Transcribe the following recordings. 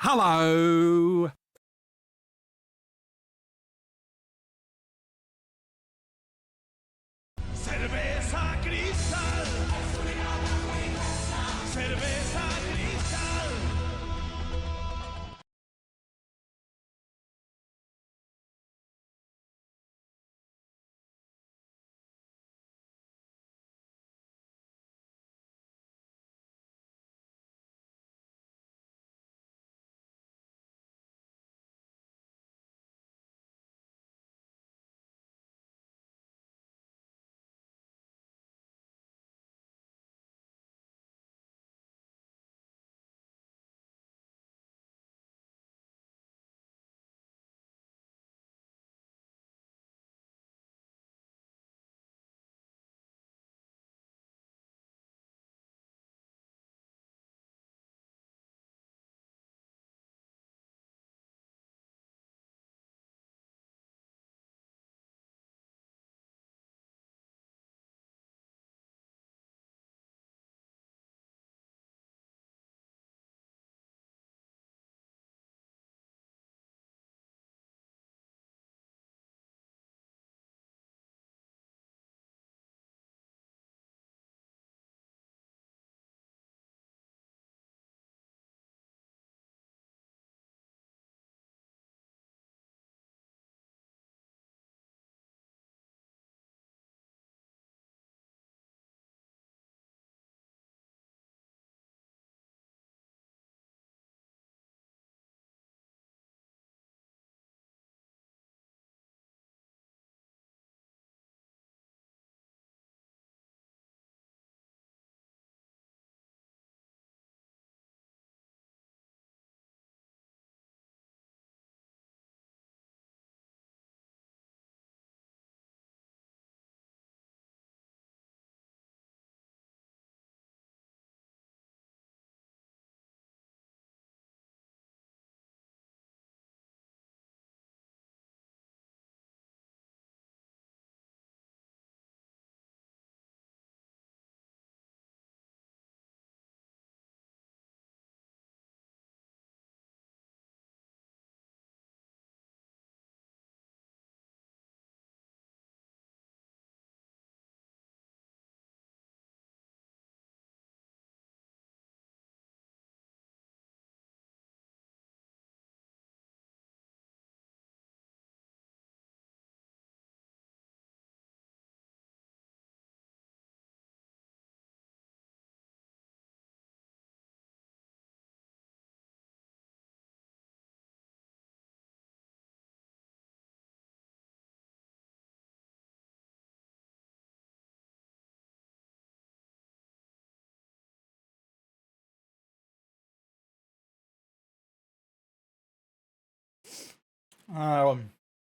Hello. Cerveza cristal. Cerveza cristal.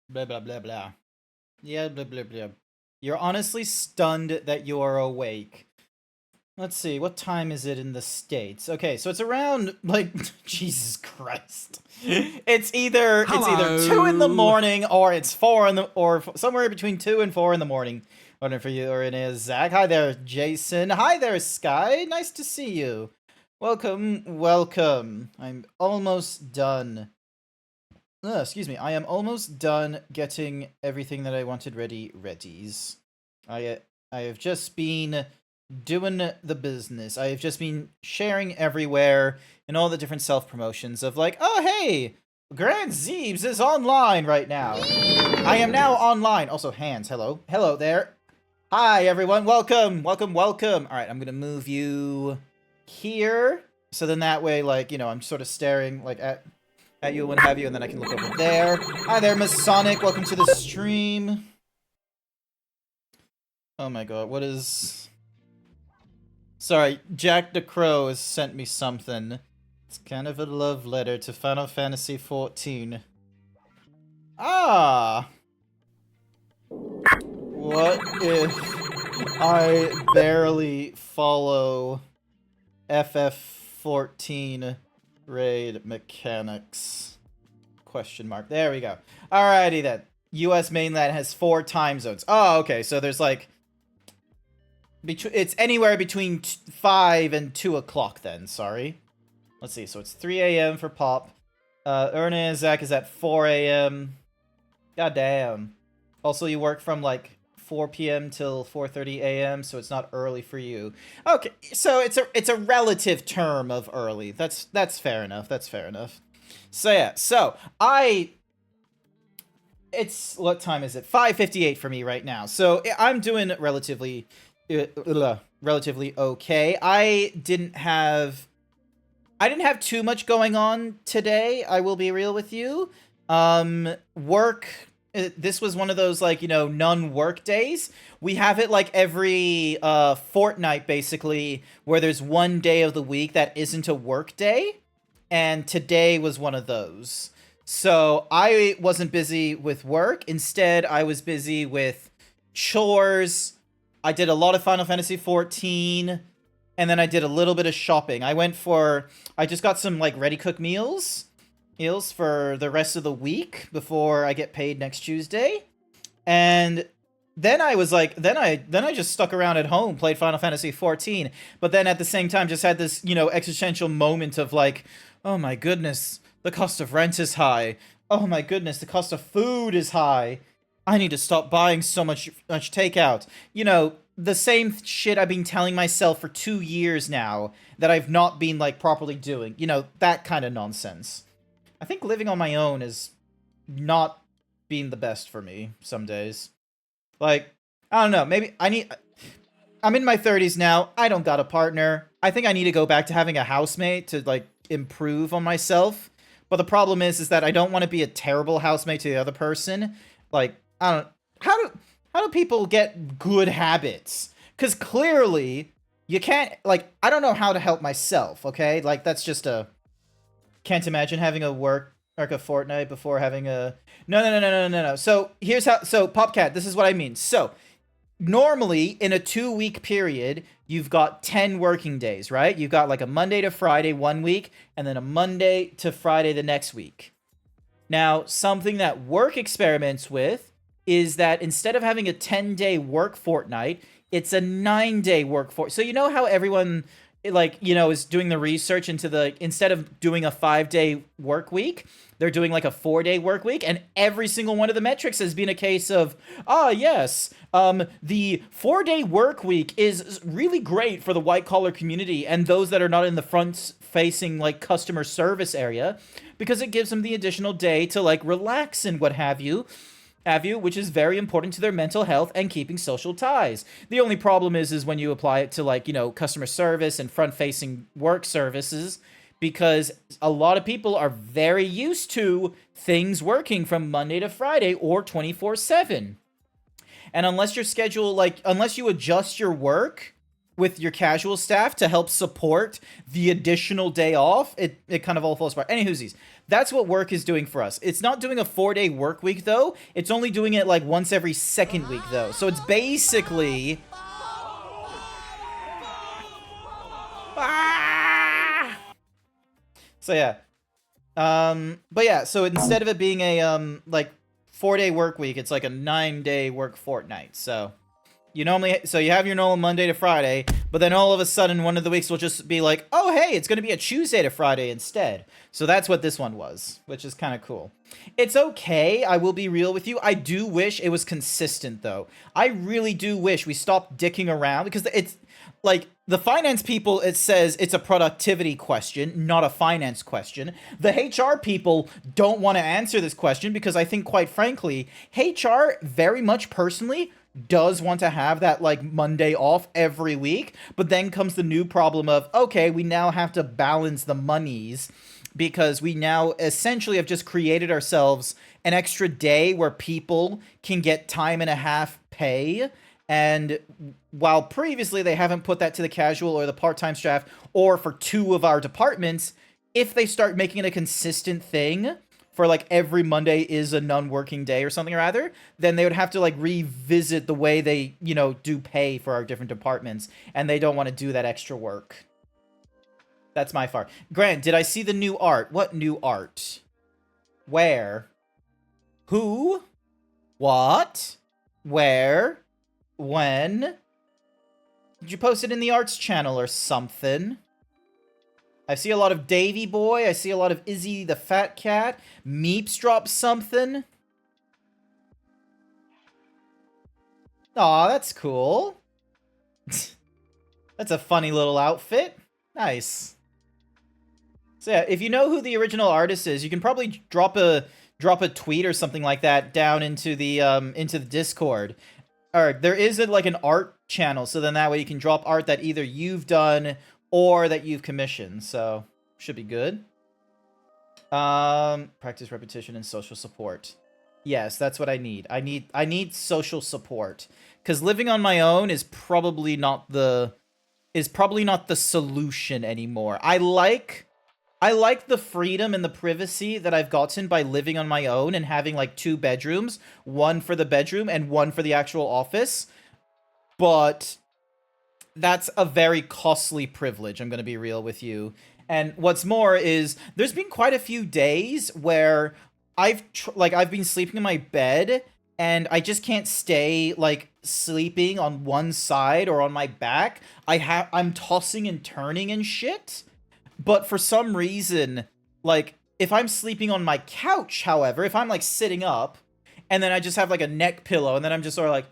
Blah blah blah blah. Yeah, blah blah blah. You're honestly stunned that you are awake. Let's see, what time is it in the States? Okay, so it's around like Jesus Christ. It's either 2 in the Hello. morning or it's 4 in the or somewhere between 2 and 4 in the morning. Wondering for you or it is Zach. Hi there, Jason. Hi there, Sky. Nice to see you. Welcome, welcome. I'm almost done. Excuse me. I am almost done getting everything that I wanted readies. I have just been doing the business. I have just been sharing everywhere in all the different self-promotions of like, oh hey, GrantZeebs is online right now. I am now online. Also, hands, hello. Hello there. Hi everyone, welcome, welcome, welcome. Alright, I'm gonna move you here. So then that way, like, you know, I'm sort of staring like at you and what have you, and then I can look over there. Hi there, Miss Sonic. Welcome to the stream. Oh my god, what is... Sorry, Jack the Crow has sent me something. It's kind of a love letter to Final Fantasy XIV. Ah! What if I barely follow FF14 raid mechanics? Question mark. There we go. Alrighty then. US mainland has 4 time zones. Oh, okay. So there's like... It's anywhere between 5 and 2 o'clock then. Sorry. Let's see. So it's 3 a.m. for Pop. Erna and Zach is at 4 a.m. God damn. Also, you work from like 4 p.m. till 4:30 a.m., so it's not early for you. Okay, so it's a relative term of early. That's fair enough. That's fair enough. So yeah, it's what time is it? 5:58 for me right now. So I'm doing relatively okay. I didn't have too much going on today, I will be real with you. Work, this was one of those, like, non-work days. We have it, like, every, fortnight, basically, where there's one day of the week that isn't a work day, and today was one of those. So, I wasn't busy with work. Instead, I was busy with chores. I did a lot of Final Fantasy 14, and then I did a little bit of shopping. I just got some, like, ready-cooked meals for the rest of the week before I get paid next Tuesday. And then I was like, then I just stuck around at home, played Final Fantasy 14, but then at the same time just had this, existential moment of like, oh my goodness, the cost of rent is high. Oh my goodness, the cost of food is high. I need to stop buying so much takeout. The same shit I've been telling myself for 2 years now that I've not been, like, properly doing. That kind of nonsense. I think living on my own is not being the best for me some days. Like, I don't know, I'm in my 30s now. I don't got a partner. I think I need to go back to having a housemate to, like, improve on myself. But the problem is that I don't want to be a terrible housemate to the other person. Like, I don't... How do people get good habits? Because clearly, you can't... Like, I don't know how to help myself, okay? Like, that's just a... Can't imagine having a fortnight before having a... No. So, here's how... So, Popcat, this is what I mean. So, normally, in a 2-week period, you've got 10 working days, right? You've got, like, a Monday to Friday one week, and then a Monday to Friday the next week. Now, something that work experiments with is that instead of having a 10-day work fortnight, it's a 9-day work fortnight. So you know how everyone, like, is doing the research into instead of doing a 5-day work week, they're doing like a 4-day work week, and every single one of the metrics has been a case of, yes, the 4-day work week is really great for the white-collar community and those that are not in the front-facing, like, customer service area, because it gives them the additional day to, like, relax and what have you, which is very important to their mental health and keeping social ties. The only problem is when you apply it to, like, customer service and front-facing work services, because a lot of people are very used to things working from Monday to Friday or 24/7. And unless unless you adjust your work with your casual staff to help support the additional day off, it kind of all falls apart. Anywhoosies, that's what work is doing for us. It's not doing a 4-day work week, though. It's only doing it, like, once every second week, though. So it's basically... So, yeah. But yeah, so instead of it being a, like, 4-day work week, it's like a 9-day work fortnight, so... You have your normal Monday to Friday, but then all of a sudden one of the weeks will just be like, oh, hey, it's going to be a Tuesday to Friday instead. So that's what this one was, which is kind of cool. It's okay, I will be real with you. I do wish it was consistent, though. I really do wish we stopped dicking around, because it's, like, the finance people, it says it's a productivity question, not a finance question. The HR people don't want to answer this question, because I think, quite frankly, HR, very much personally, does want to have that, like, Monday off every week, but then comes the new problem of, okay, we now have to balance the monies, because we now essentially have just created ourselves an extra day where people can get time and a half pay, and while previously they haven't put that to the casual or the part-time staff, or for 2 of our departments, if they start making it a consistent thing, for, like, every Monday is a non-working day or something or other, then they would have to, like, revisit the way they, do pay for our different departments, and they don't want to do that extra work. That's my fault. Grant, did I see the new art? What new art? Where? Who? What? Where? When? Did you post it in the arts channel or something? I see a lot of Davy Boy. I see a lot of Izzy the Fat Cat. Meeps dropped something. Aw, that's cool. That's a funny little outfit. Nice. So yeah, if you know who the original artist is, you can probably drop a tweet or something like that down into the Discord. Or there is like an art channel, so then that way you can drop art that either you've done or that you've commissioned. So should be good. Practice repetition and social support. Yes, that's what I need. I need social support, because living on my own is probably not the solution anymore. I like the freedom and the privacy that I've gotten by living on my own and having like 2 bedrooms, one for the bedroom and one for the actual office. But that's a very costly privilege, I'm going to be real with you. And what's more is there's been quite a few days where I've been sleeping in my bed and I just can't stay like sleeping on one side or on my back. I'm tossing and turning and shit. But for some reason, like, if I'm sleeping on my couch, however, if I'm, like, sitting up, and then I just have, like, a neck pillow, and then I'm just sort of like...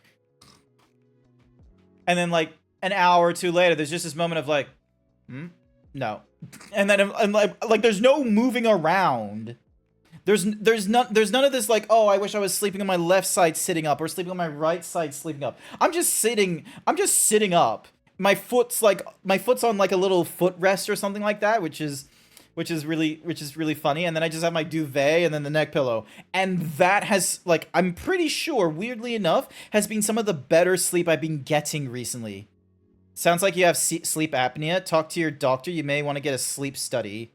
And then, like, an hour or 2 later, there's just this moment of, like... No. And then, I'm like, there's no moving around. There's none of this, like, oh, I wish I was sleeping on my left side sitting up, or sleeping on my right side sleeping up. I'm just sitting up. My foot's on like a little footrest or something like that, which is really funny. And then I just have my duvet and then the neck pillow, and that has, like, I'm pretty sure, weirdly enough, has been some of the better sleep I've been getting recently. Sounds like you have sleep apnea. Talk to your doctor. You may want to get a sleep study.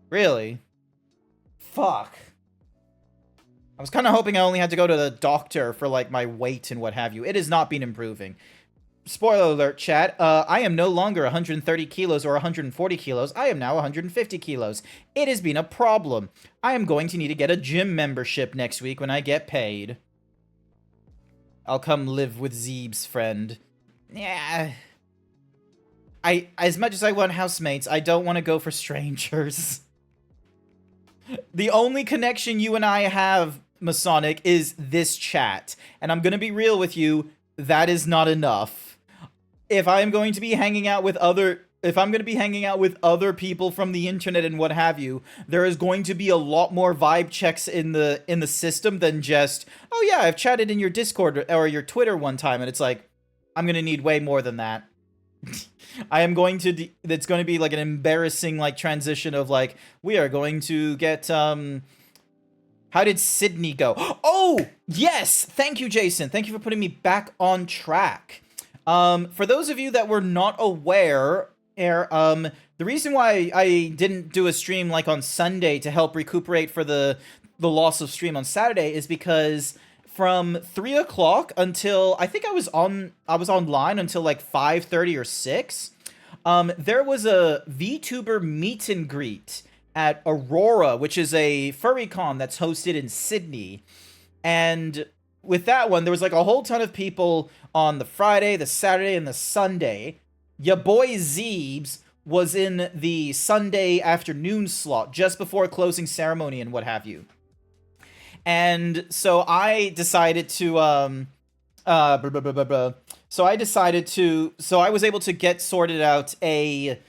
Really? Fuck. I was kind of hoping I only had to go to the doctor for like my weight and what have you. It has not been improving. Spoiler alert, chat. I am no longer 130 kilos or 140 kilos. I am now 150 kilos. It has been a problem. I am going to need to get a gym membership next week when I get paid. I'll come live with Zeebs, friend. Yeah. As much as I want housemates, I don't want to go for strangers. The only connection you and I have, Masonic, is this chat. And I'm gonna be real with you, that is not enough. If I'm going to be hanging out with other people from the internet and what have you, there is going to be a lot more vibe checks in the system than just, oh yeah, I've chatted in your Discord or your Twitter one time, and it's like, I'm gonna need way more than that. It's going to be like an embarrassing like transition of like, we are going to get how did Sydney go? Oh, yes! Thank you, Jason. Thank you for putting me back on track. For those of you that were not aware, the reason why I didn't do a stream like on Sunday to help recuperate for the loss of stream on Saturday is because from 3 o'clock until, I think I was online until like 5:30 or 6, there was a VTuber meet and greet at Aurora, which is a furry con that's hosted in Sydney. And with that one, there was like a whole ton of people on the Friday, the Saturday, and the Sunday. Ya boy Zeebs was in the Sunday afternoon slot just before closing ceremony and what have you. And so I decided to so I was able to get sorted out I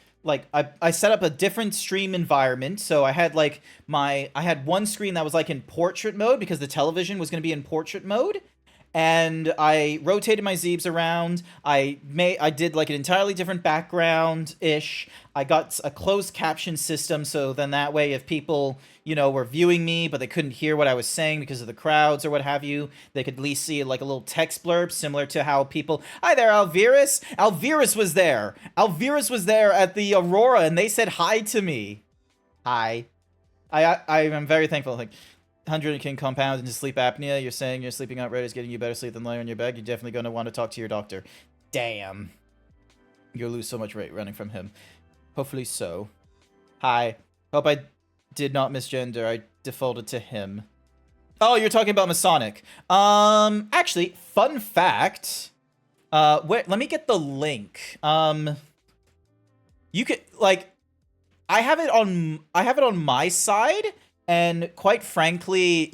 set up a different stream environment. So I had one screen that was like in portrait mode because the television was going to be in portrait mode. And I rotated my Zeebs around. I did like an entirely different background-ish. I got a closed caption system, so then that way if people, were viewing me, but they couldn't hear what I was saying because of the crowds or what have you, they could at least see like a little text blurb, similar to how people... Hi there, Alvirus! Alvirus was there! Alvirus was there at the Aurora, and they said hi to me. Hi. I am very thankful. Like, 100 can compound into sleep apnea. You're saying your sleeping outright is getting you better sleep than lying on your bed. You're definitely going to want to talk to your doctor. Damn. You'll lose so much weight running from him. Hopefully so. Hi. Hope I did not misgender. I defaulted to him. Oh, you're talking about Masonic. Actually, fun fact. Wait, let me get the link. You could, like, I have it on my side, and quite frankly,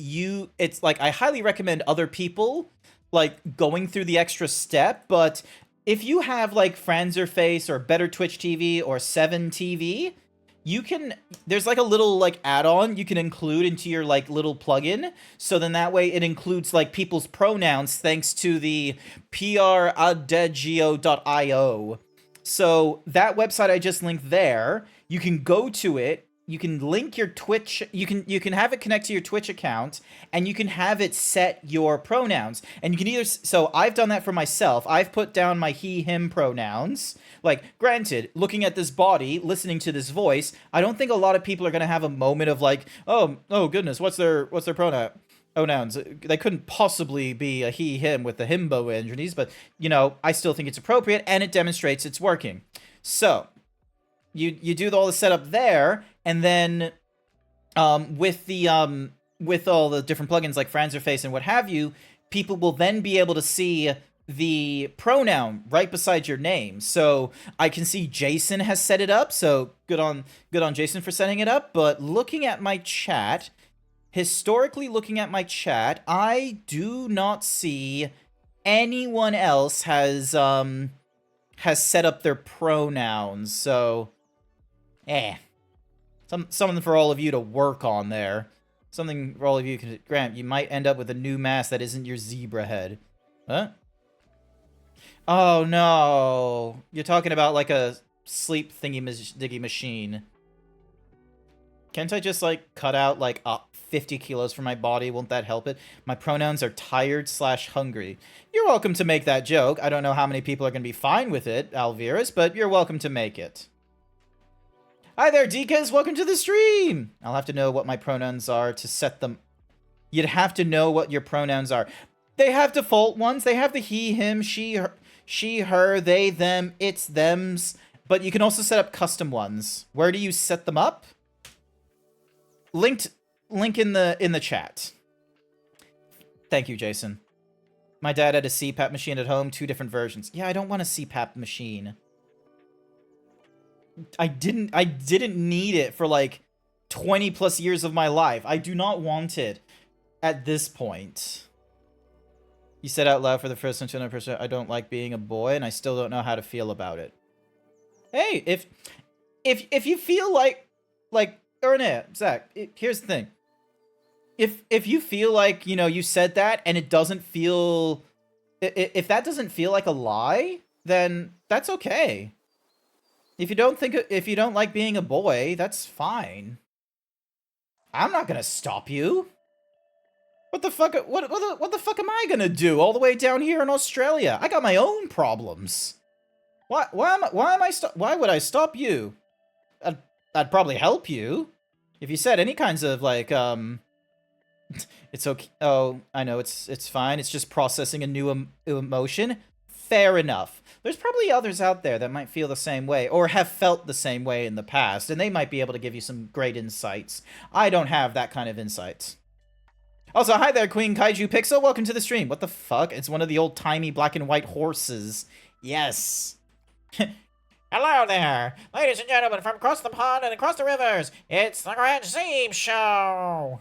it's like I highly recommend other people like going through the extra step, but if you have like Franzerface or Better Twitch TV or 7 TV, there's like a little like add-on you can include into your like little plugin, so then that way it includes like people's pronouns thanks to the pradegio.io. So that website I just linked there, you can go to it, you can link your Twitch, you can have it connect to your Twitch account, and you can have it set your pronouns. And you can either, so I've done that for myself. I've put down my he, him pronouns. Like, granted, looking at this body, listening to this voice, I don't think a lot of people are going to have a moment of like, oh goodness, what's their pronouns? They couldn't possibly be a he, him with the himbo entities, but, you know, I still think it's appropriate, and it demonstrates it's working. So, you do all the setup there, and then with all the different plugins like Franzerface and what have you, people will then be able to see the pronoun right beside your name. So I can see Jason has set it up, so good on Jason for setting it up. But looking at my chat, historically looking at my chat, I do not see anyone else has set up their pronouns. So something for all of you to work on there. Something for all of you can grant. You might end up with a new mask that isn't your zebra head. Huh? Oh no. You're talking about like a sleep thingy-diggy machine. Can't I just like cut out like 50 kilos from my body? Won't that help it? My pronouns are tired/hungry. You're welcome to make that joke. I don't know how many people are going to be fine with it, Alvirus, but you're welcome to make it. Hi there, Dekas! Welcome to the stream! I'll have to know what my pronouns are to set them. You'd have to know what your pronouns are. They have default ones. They have the he, him, she, her, they, them, it's, thems. But you can also set up custom ones. Where do you set them up? Link in the chat. Thank you, Jason. My dad had a CPAP machine at home, 2 different versions. Yeah, I don't want a CPAP machine. I didn't need it for like 20 plus years of my life. I do not want it at this point. You said out loud for the first time to another person, I don't like being a boy, and I still don't know how to feel about it. Hey, if you feel like Zach, here's the thing. If you feel like, you know, you said that and it doesn't feel, if that doesn't feel like a lie, then that's okay. If you don't like being a boy, that's fine. I'm not gonna stop you. What the fuck? What the fuck am I gonna do all the way down here in Australia? I got my own problems. Why would I stop you? I'd probably help you if you said any kinds of like it's okay. Oh, I know it's fine. It's just processing a new emotion. Fair enough. There's probably others out there that might feel the same way or have felt the same way in the past, and they might be able to give you some great insights. I don't have that kind of insight. Also, hi there, Queen Kaiju Pixel. Welcome to the stream. What the fuck? It's one of the old-timey black and white horses. Yes. Hello there, ladies and gentlemen from across the pond and across the rivers. It's the GrantZeebs show.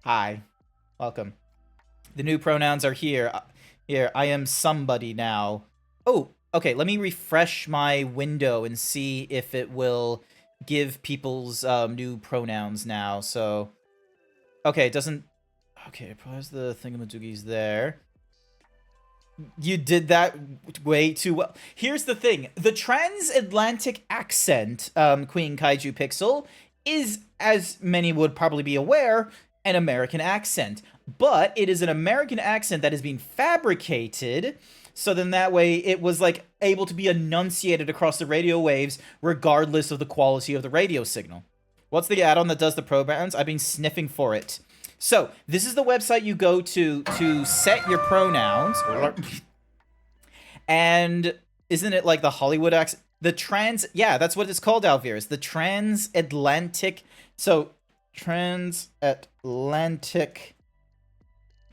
Hi. Welcome. The new pronouns are here. Here, I am somebody now. Oh, okay, let me refresh my window and see if it will give people's new pronouns now. So, okay, it doesn't... Okay, pause the thingamadoogies there. You did that way too well. Here's the thing. The transatlantic accent, Queen Kaiju Pixel, is, as many would probably be aware, an American accent. But it is an American accent that is being fabricated, so then that way it was, like, able to be enunciated across the radio waves regardless of the quality of the radio signal. What's the add-on that does the pronouns? I've been sniffing for it. So, this is the website you go to set your pronouns. And isn't it like the Hollywood accent? Yeah, that's what it's called, Alvirus. The transatlantic. So, transatlantic.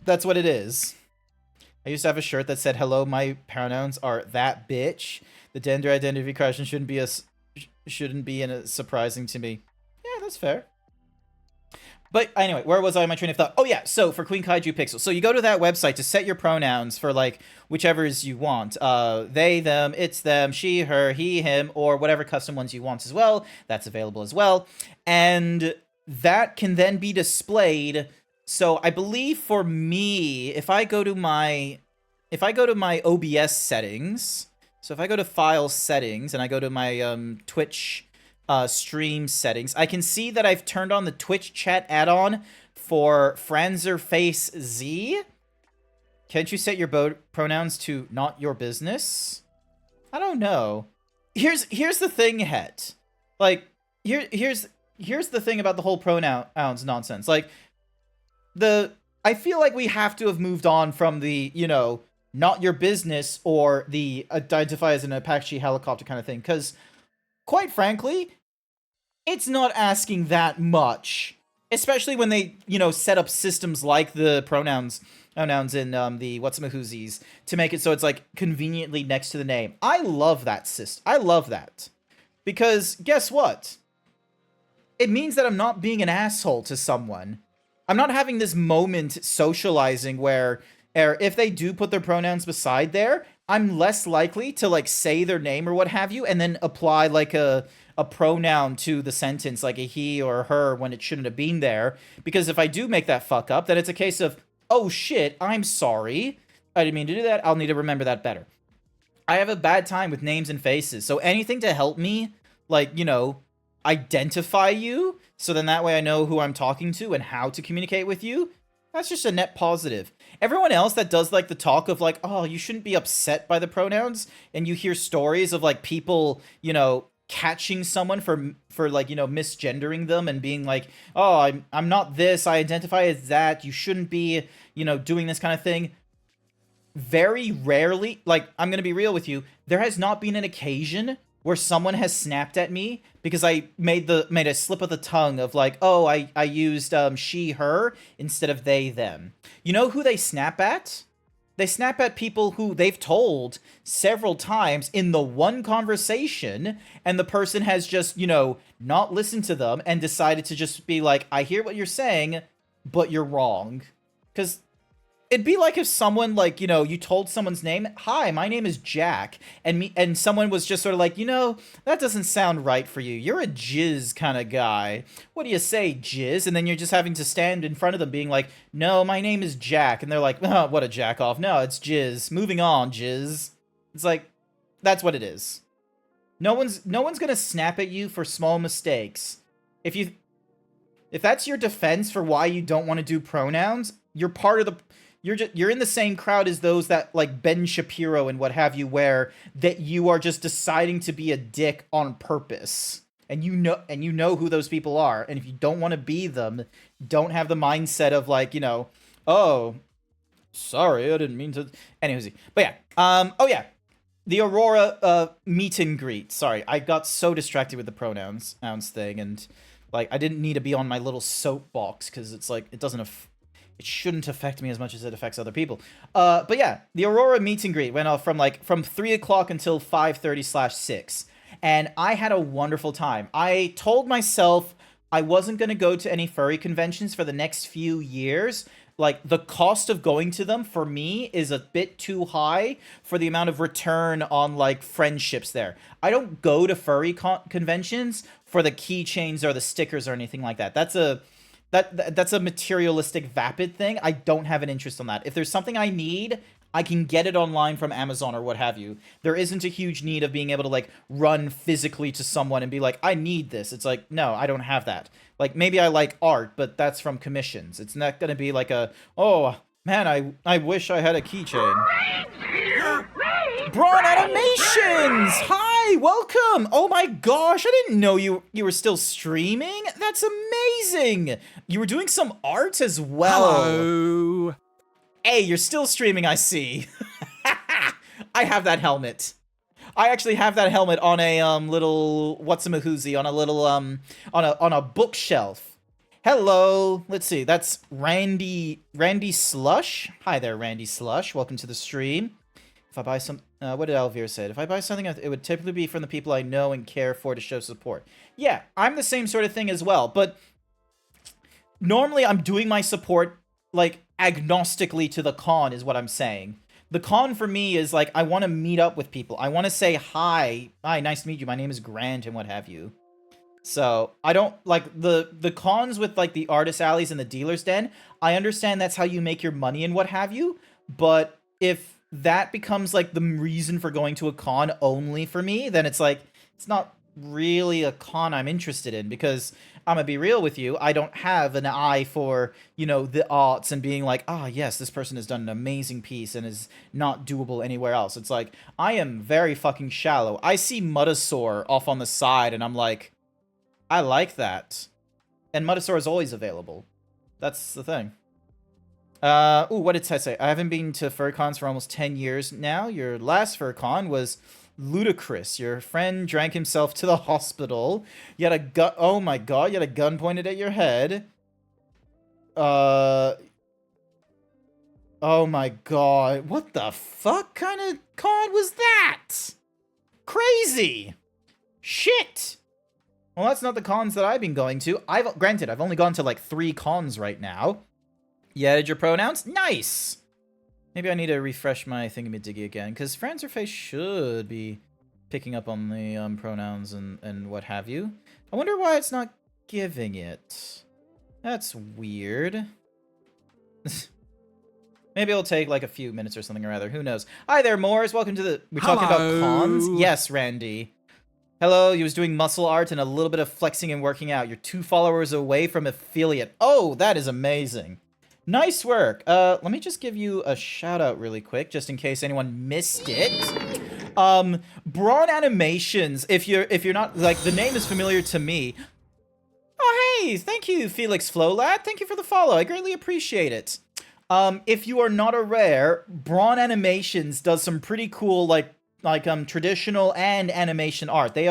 That's what it is. I used to have a shirt that said, hello, my pronouns are that bitch. The gender identity question shouldn't shouldn't be surprising to me. Yeah, that's fair. But anyway, where was I in my train of thought? Oh yeah, so for Queen Kaiju Pixel. So you go to that website to set your pronouns for like whichever's you want. They, them, it's them, she, her, he, him, or whatever custom ones you want as well. That's available as well. And that can then be displayed. So I believe for me, if I go to my OBS settings, so if I go to file settings and I go to my Twitch stream settings, I can see that I've turned on the Twitch chat add-on for Franzerface Z. Can't you set your pronouns to not your business? I don't know. Here's the thing, Het. Like, here's the thing about the whole pronouns nonsense. Like, I feel like we have to have moved on from the, you know, not your business or the identify as an Apache helicopter kind of thing, because quite frankly, it's not asking that much, especially when they, you know, set up systems like the pronouns in the whatsamahoozies to make it so it's like conveniently next to the name. I love that system. I love that, because guess what? It means that I'm not being an asshole to someone. I'm not having this moment socializing where if they do put their pronouns beside there, I'm less likely to like say their name or what have you and then apply like a pronoun to the sentence, like a he or her, when it shouldn't have been there. Because if I do make that fuck up, then it's a case of, oh shit, I'm sorry, I didn't mean to do that, I'll need to remember that better. I have a bad time with names and faces, so anything to help me, like, you know, identify you, so then that way I know who I'm talking to and how to communicate with you, that's just a net positive. Everyone else that does like the talk of like, oh, you shouldn't be upset by the pronouns, and you hear stories of like people, you know, catching someone for like, you know, misgendering them and being like, oh, I'm not this, I identify as that, you shouldn't be, you know, doing this kind of thing. Very rarely, like, I'm gonna be real with you, there has not been an occasion where someone has snapped at me because I made a slip of the tongue of like, oh, I used she, her instead of they, them. You know who they snap at? They snap at people who they've told several times in the one conversation, and the person has just, you know, not listened to them and decided to just be like, I hear what you're saying, but you're wrong. Because it'd be like if someone, like, you know, you told someone's name, hi, my name is Jack, and someone was just sort of like, you know, that doesn't sound right for you. You're a Jizz kind of guy. What do you say, Jizz? And then you're just having to stand in front of them being like, no, my name is Jack. And they're like, oh, what a jack off. No, it's Jizz. Moving on, Jizz. It's like, that's what it is. No one's gonna snap at you for small mistakes. If that's your defense for why you don't want to do pronouns, you're part of the... You're in the same crowd as those that, like, Ben Shapiro and what have you, where that you are just deciding to be a dick on purpose. And you know who those people are. And if you don't want to be them, don't have the mindset of, like, you know, oh, sorry, I didn't mean to... Anyway, but yeah. Oh yeah. The Aurora meet and greet. Sorry, I got so distracted with the pronouns thing, and, like, I didn't need to be on my little soapbox, because it's like, it shouldn't affect me as much as it affects other people. But yeah, the Aurora meet and greet went off from 3 o'clock until 5:30/6. And I had a wonderful time. I told myself I wasn't going to go to any furry conventions for the next few years. Like, the cost of going to them for me is a bit too high for the amount of return on, like, friendships there. I don't go to furry conventions for the keychains or the stickers or anything like that. That's a materialistic vapid thing. I don't have an interest on that. If there's something I need, I can get it online from Amazon or what have you. There isn't a huge need of being able to, like, run physically to someone and be like, I need this. It's like, no, I don't have that. Like, maybe I like art, but that's from commissions. It's not gonna be like a, oh, man, I wish I had a keychain. Braun Animations! Hi, welcome! Oh my gosh, I didn't know you were still streaming. That's amazing! You were doing some art as well. Hello. Hey, you're still streaming, I see. I have that helmet. I actually have that helmet on a little whatsamahoozy, on a little on a bookshelf. Hello. Let's see. That's Randy Slush. Hi there, Randy Slush. Welcome to the stream. If I buy some... what did Elvira say? If I buy something, it would typically be from the people I know and care for to show support. Yeah, I'm the same sort of thing as well, but... Normally, I'm doing my support, like, agnostically to the con, is what I'm saying. The con for me is, like, I want to meet up with people. I want to say, hi, nice to meet you, my name is Grant, and what have you. So, I don't, like, the cons with, like, the artist alleys and the dealer's den, I understand that's how you make your money and what have you, but if that becomes, like, the reason for going to a con only for me, then it's, like, it's not really a con I'm interested in, because I'm gonna be real with you, I don't have an eye for, you know, the arts and being like, ah, yes, this person has done an amazing piece and is not doable anywhere else. It's like, I am very fucking shallow. I see Mutasaur off on the side and I'm like, I like that. And Mutasaur is always available. That's the thing. Ooh, what did Ted say? I haven't been to FurCons for almost 10 years now. Your last FurCon was ludicrous. Your friend drank himself to the hospital. You had a gun. Oh my god, you had a gun pointed at your head. Oh my god. What the fuck kind of con was that? Crazy. Shit. Well, that's not the cons that I've been going to. Granted, I've only gone to like 3 cons right now. You added your pronouns? Nice! Maybe I need to refresh my thingamadiggy again, because Franzerface should be picking up on the pronouns and what have you. I wonder why it's not giving it. That's weird. Maybe it'll take like a few minutes or something or other. Who knows? Hi there, Moors. Welcome to the... We're talking about cons? Yes, Randy. Hello, you was doing muscle art and a little bit of flexing and working out. You're 2 followers away from affiliate. Oh, that is amazing. Nice work. Let me just give you a shout out really quick, just in case anyone missed it. Brawn Animations, if you're not, like, the name is familiar to me. Oh, hey, thank you, Felix Flowlat. Thank you for the follow. I greatly appreciate it. If you are not aware, Brawn Animations does some pretty cool, like traditional and animation art. They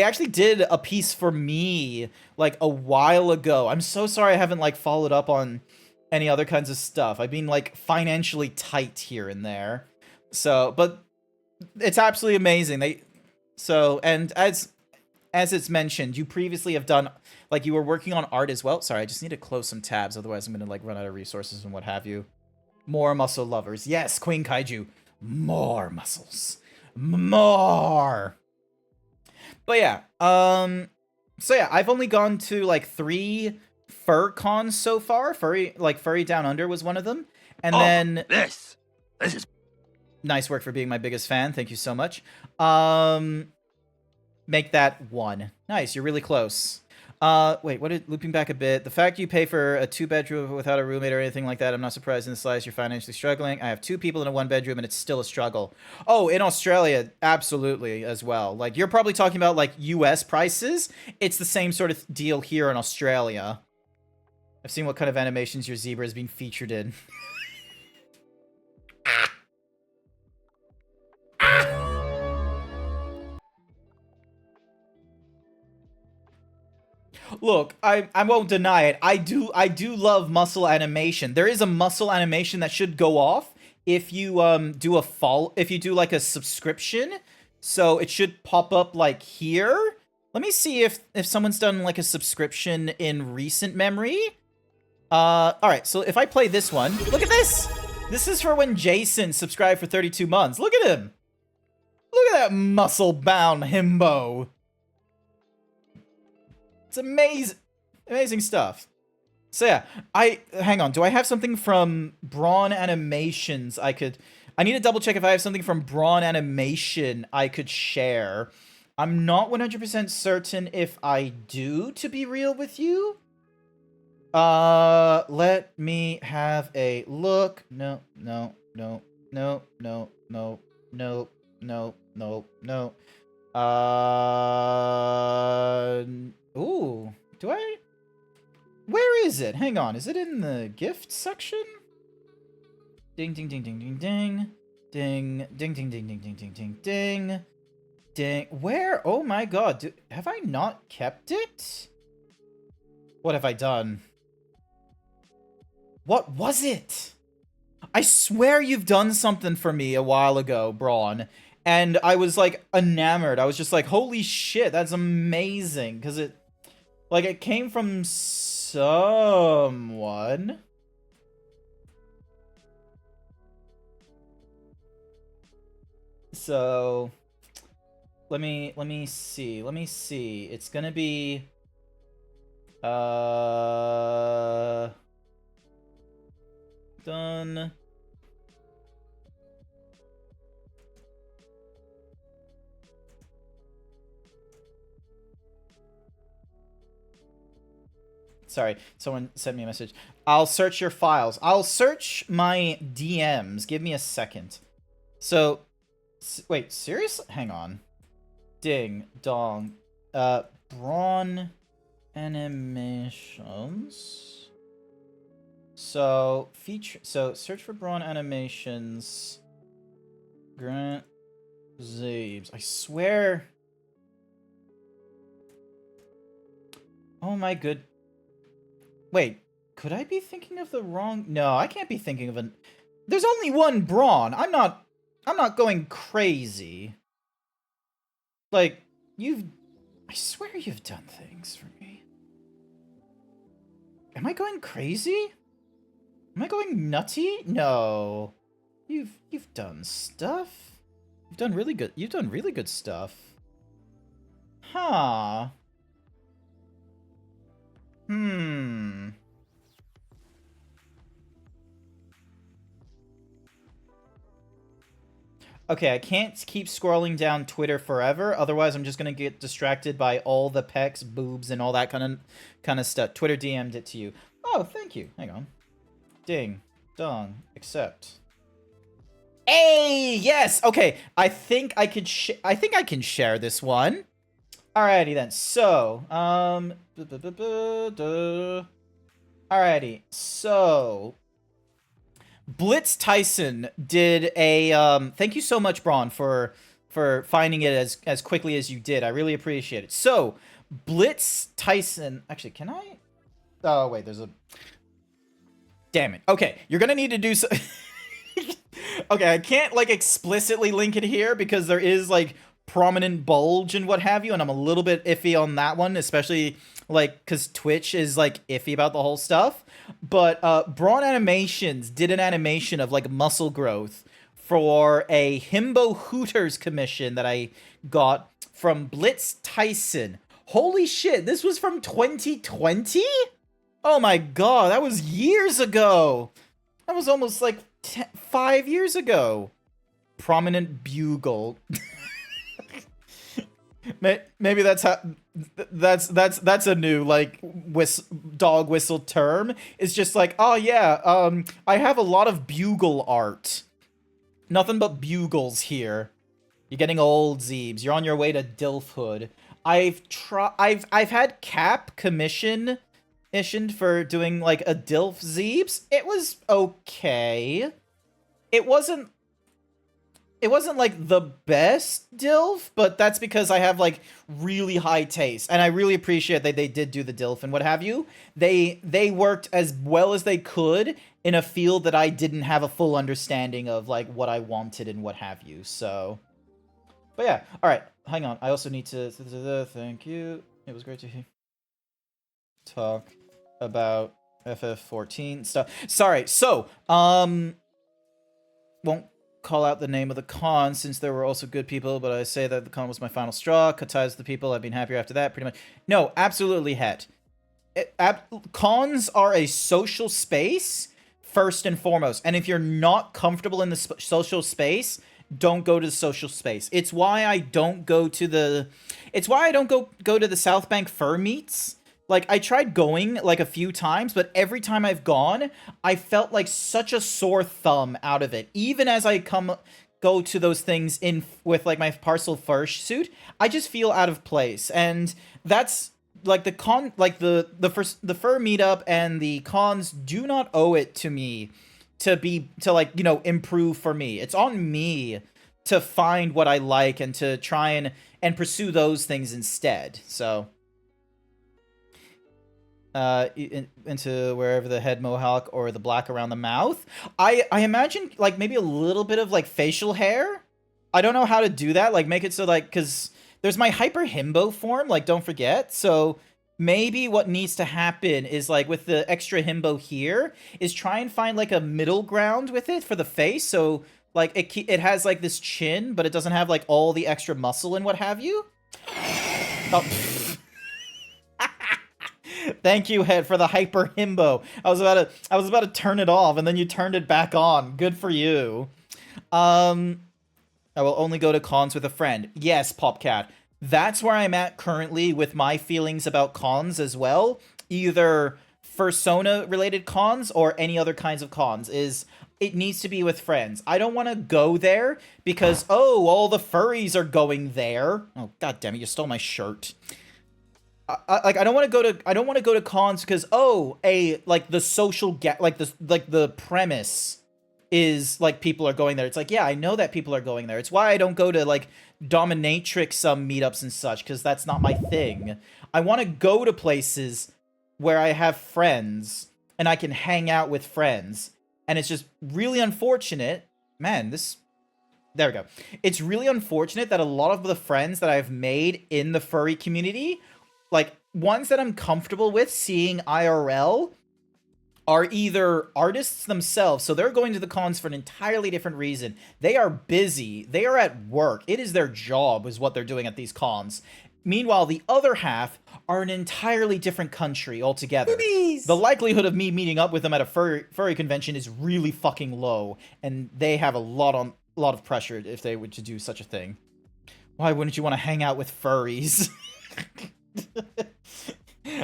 actually did a piece for me, like, a while ago. I'm so sorry I haven't, like, followed up on any other kinds of stuff. I've been, like, financially tight here and there. So, but it's absolutely amazing. And as it's mentioned, you previously have done, like, you were working on art as well. Sorry, I just need to close some tabs, otherwise I'm gonna, like, run out of resources and what have you. More muscle lovers. Yes, Queen Kaiju. More muscles. More! But yeah, so yeah, I've only gone to, like, 3 fur cons so far. Furry Down Under was one of them. And then... This is... Nice work for being my biggest fan. Thank you so much. Make that 1. Nice, you're really close. Wait, looping back a bit. The fact you pay for a 2-bedroom without a roommate or anything like that, I'm not surprised in the size you're financially struggling. I have 2 people in a 1-bedroom and it's still a struggle. Oh, in Australia, absolutely as well. Like, you're probably talking about, like, US prices. It's the same sort of deal here in Australia. I've seen what kind of animations your zebra is being featured in. Look, I won't deny it. I do love muscle animation. There is a muscle animation that should go off if you do like a subscription. So it should pop up like here. Let me see if someone's done like a subscription in recent memory. All right. So if I play this one, look at this. This is for when Jason subscribed for 32 months. Look at him. Look at that muscle-bound himbo. It's amazing. Amazing stuff. So yeah, hang on. Do I have something from Brawn Animations I need to double check if I have something from Brawn Animation I could share. I'm not 100% certain if I do, to be real with you. Let me have a look. No. Ooh, where is it? Hang on, is it in the gift section? Ding, ding, ding, ding, ding, ding. Ding, ding, ding, ding, ding, ding, ding, ding, ding. Ding, where? Oh my god, have I not kept it? What have I done? What was it? I swear you've done something for me a while ago, Braun. And I was like enamored. I was just like, holy shit, that's amazing. Because it came from someone. So let me see. Let me see. It's gonna be done. Sorry, someone sent me a message. I'll search your files. I'll search my DMs. Give me a second. So, wait, seriously? Hang on. Ding, dong. Braun animations. So, search for Braun animations. GrantZeebs. I swear. Oh my good. Wait, could I be thinking of the wrong? No, I can't be thinking of an. There's only one Braun. I'm not going crazy. Like, I swear you've done things for me. Am I going crazy? Am I going nutty? No. You've done stuff. You've done really good stuff. Huh. Okay, I can't keep scrolling down Twitter forever. Otherwise, I'm just gonna get distracted by all the pecs, boobs, and all that kind of stuff. Twitter DM'd it to you. Oh, thank you. Hang on. Ding, dong, accept. Hey, yes. Okay, I think I can share this one. Alrighty then. So, alrighty. So, Blitz Tyson did a thank you so much, Braun, for finding it as quickly as you did. I really appreciate it. So, Blitz Tyson, actually, can I? Oh, wait, there's a damn it. Okay, you're going to need to do so okay, I can't like explicitly link it here because there is like prominent bulge and what have you, and I'm a little bit iffy on that one, especially like because Twitch is like iffy about the whole stuff. But Braun Animations did an animation of like muscle growth for a Himbo Hooters commission that I got from Blitz Tyson. Holy shit, this was from 2020? Oh my god, that was years ago. That was almost like 5 years ago. Prominent bugle. Maybe that's how that's a new like dog whistle term. It's just like, oh yeah, I have a lot of bugle art. Nothing but bugles here. You're getting old, Zeebs. You're on your way to Dilfhood. I've had Cap commissioned for doing like a Dilf Zeebs. It was okay. It wasn't like the best DILF, but that's because I have like really high taste, and I really appreciate that they did do the DILF and what have you. They worked as well as they could in a field that I didn't have a full understanding of, like what I wanted and what have you. So, but yeah, all right. Hang on. I also need to thank you. It was great to talk about FF14 stuff. Sorry. So, won't call out the name of the con since there were also good people, but I say that the con was my final straw. Cut ties with the people. I've been happier after that, pretty much. No, absolutely, Het. Cons are a social space first and foremost, and if you're not comfortable in the social space, don't go to the social space. It's why I don't go to the go to the South Bank fur meets. Like, I tried going, like, a few times, but every time I've gone, I felt like such a sore thumb out of it. Even as I go to those things with, like, my parcel fursuit, I just feel out of place. And that's, like, the fur meetup and the cons do not owe it to me to like, you know, improve for me. It's on me to find what I like and to try and pursue those things instead. So... into wherever the head mohawk or the black around the mouth. I imagine like maybe a little bit of like facial hair. I don't know how to do that. Like make it so like because there's my hyper himbo form. Like don't forget. So maybe what needs to happen is like with the extra himbo here is try and find like a middle ground with it for the face. So like it has like this chin, but it doesn't have like all the extra muscle and what have you. Oh. Thank you, Head, for the hyper himbo. I was about to turn it off, and then you turned it back on. Good for you. I will only go to cons with a friend. Yes, Popcat. That's where I'm at currently with my feelings about cons as well. Either Fursona-related cons or any other kinds of cons. It needs to be with friends. I don't want to go there because, oh, all the furries are going there. Oh, god damn it, you stole my shirt. I don't want to go to cons because the social the premise is like people are going there. It's like, yeah, I know that people are going there. It's why I don't go to like dominatrix meetups and such, because that's not my thing. I want to go to places where I have friends and I can hang out with friends. And it's just really unfortunate, man, there we go. It's really unfortunate that a lot of the friends that I've made in the furry community, like, ones that I'm comfortable with seeing IRL, are either artists themselves, so they're going to the cons for an entirely different reason. They are busy. They are at work. It is their job, is what they're doing at these cons. Meanwhile, the other half are an entirely different country altogether. Boobies! The likelihood of me meeting up with them at a furry convention is really fucking low, and they have a lot of pressure if they were to do such a thing. Why wouldn't you want to hang out with furries?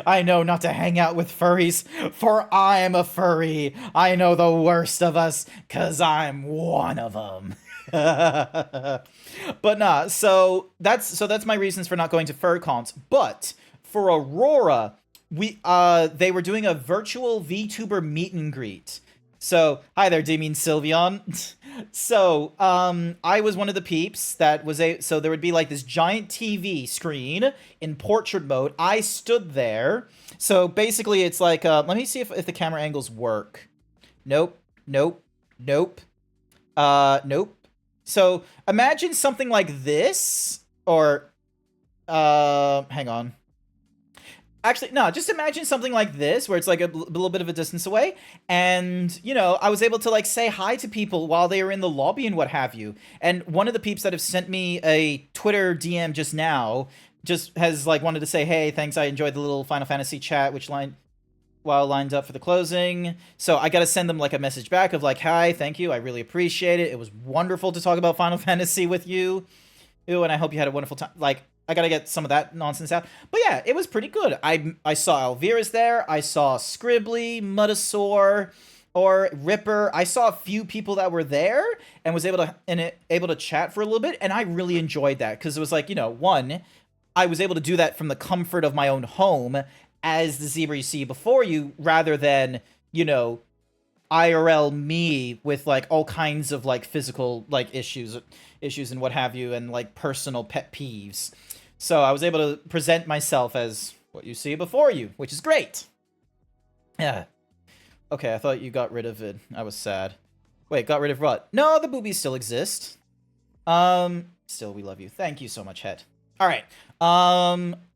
I know not to hang out with furries, for I'm a furry. I know the worst of us, 'cause I'm one of them. But nah, so that's my reasons for not going to fur cons. But for Aurora, they were doing a virtual VTuber meet and greet. So, hi there, Damien Sylveon. So, I was one of the peeps that was so there would be like this giant TV screen in portrait mode. I stood there. So basically it's like, let me see if the camera angles work. Nope. Nope. So imagine something like this, or, hang on. Actually, no, just imagine something like this, where it's like a little bit of a distance away, and, you know, I was able to, like, say hi to people while they were in the lobby and what have you. And one of the peeps that have sent me a Twitter DM just now just has, like, wanted to say, hey, thanks, I enjoyed the little Final Fantasy chat, which lined up for the closing. So I gotta send them, like, a message back of, like, hi, thank you, I really appreciate it. It was wonderful to talk about Final Fantasy with you. Ew, and I hope you had a wonderful time. Like, I gotta get some of that nonsense out. But yeah, it was pretty good. I saw Elvira's there. I saw Scribbly, Mudasaur, or Ripper. I saw a few people that were there and was able to chat for a little bit, and I really enjoyed that because it was like, you know, one, I was able to do that from the comfort of my own home as the zebra you see before you, rather than, you know, IRL me with like all kinds of like physical like issues and what have you, and like personal pet peeves. So I was able to present myself as what you see before you, which is great. Yeah. Okay, I thought you got rid of it. I was sad. Wait, got rid of what? No, the boobies still exist. Still, we love you. Thank you so much, Het. All right.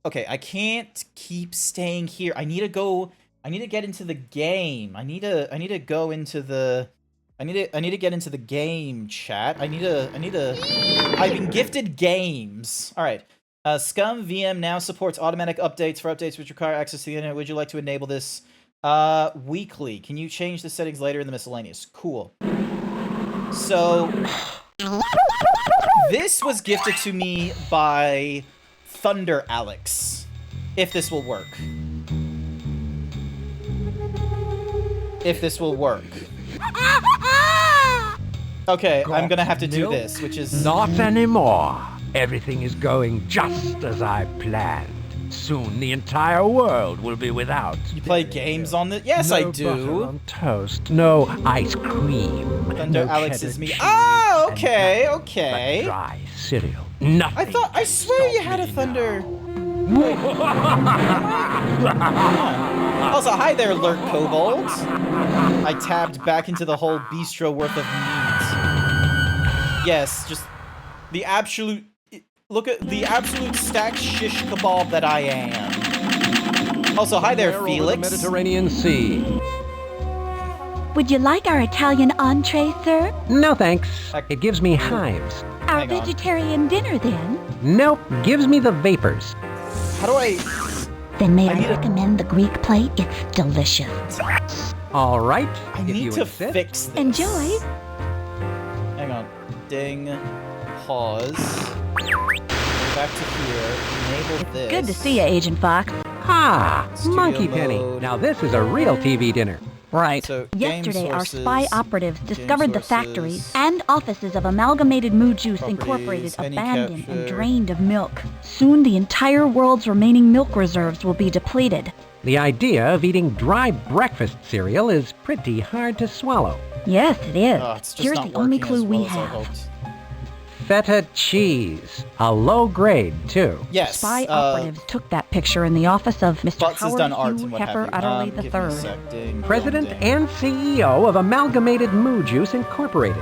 Okay, I can't keep staying here. I need to get into the game. I need to go into the... I need to get into the game, chat. I've been gifted games. All right. Scum VM now supports automatic updates for updates which require access to the internet. Would you like to enable this weekly? Can you change the settings later in the miscellaneous? Cool. So this was gifted to me by Thunder Alex. If this will work. Okay, I'm gonna have to do this, which is... Not anymore. Everything is going just as I planned. Soon the entire world will be without. You play games on the... Yes, I do. Butter on toast, no ice cream. Thunder no Alex is me. cheese, Oh, and okay, nothing okay. but dry cereal. Nothing. I swear you had a Thunder... Also, hi there, Lurk Kobold. I tabbed back into the whole bistro worth of meat. Yes, just the absolute... Look at the absolute stacked shish kebab that I am. Also, hi there, Over Felix. the Mediterranean Sea. Would you like our Italian entree, sir? No thanks. It gives me hives. Our Hang on. vegetarian dinner, then? Nope, gives me the vapors. How do I... Then may I I need a- recommend the Greek plate? It's delicious. All right. I if need you to insist. fix this. Enjoy. Hang on. Ding. Pause. Back to here. Enable this. Good to see you, Agent Fox. Ah, Studio Monkey Penny. mode. Now this is a real TV dinner. Right. So, game Yesterday, our sources, spy operatives game discovered the sources, factories and offices of Amalgamated Moo Juice properties, Incorporated any abandoned and capture. drained of milk. Soon, the entire world's remaining milk reserves will be depleted. The idea of eating dry breakfast cereal is pretty hard to swallow. Yes, it is. Oh, it's just Here's not the only working clue as well we as I have. hoped. Feta cheese. A low grade, too. Yes. Spy operatives took that picture in the office of Mr. Butts has Howard done art Hugh and what have Heifer you. Utterly Give me a III. sec. Ding, President ding. and CEO of Amalgamated Moo Juice Incorporated.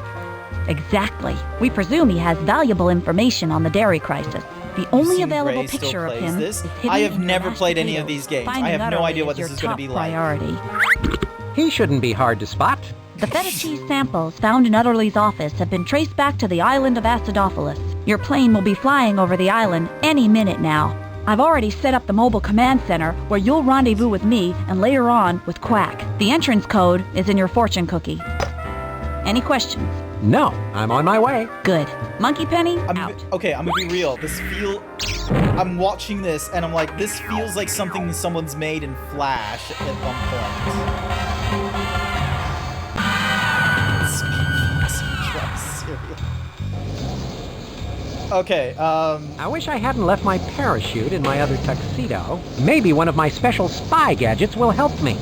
Exactly. We presume he has valuable information on the dairy crisis. The only Seen available Gray still picture of plays him this? is hidden I have in your never mashed played any of potatoes. these games. I Finding have no Utterly idea what is this your is gonna top be like. priority. He shouldn't be hard to spot. The feta cheese samples found in Utterly's office have been traced back to the island of Acidophilus. Your plane will be flying over the island any minute now. I've already set up the mobile command center where you'll rendezvous with me and later on with Quack. The entrance code is in your fortune cookie. Any questions? No, I'm on my way. Good. Monkey Penny, I'm out. okay, I'm gonna be real. I'm watching this and I'm like, this feels like something someone's made in Flash at one point. Okay, I wish I hadn't left my parachute in my other tuxedo. Maybe one of my special spy gadgets will help me.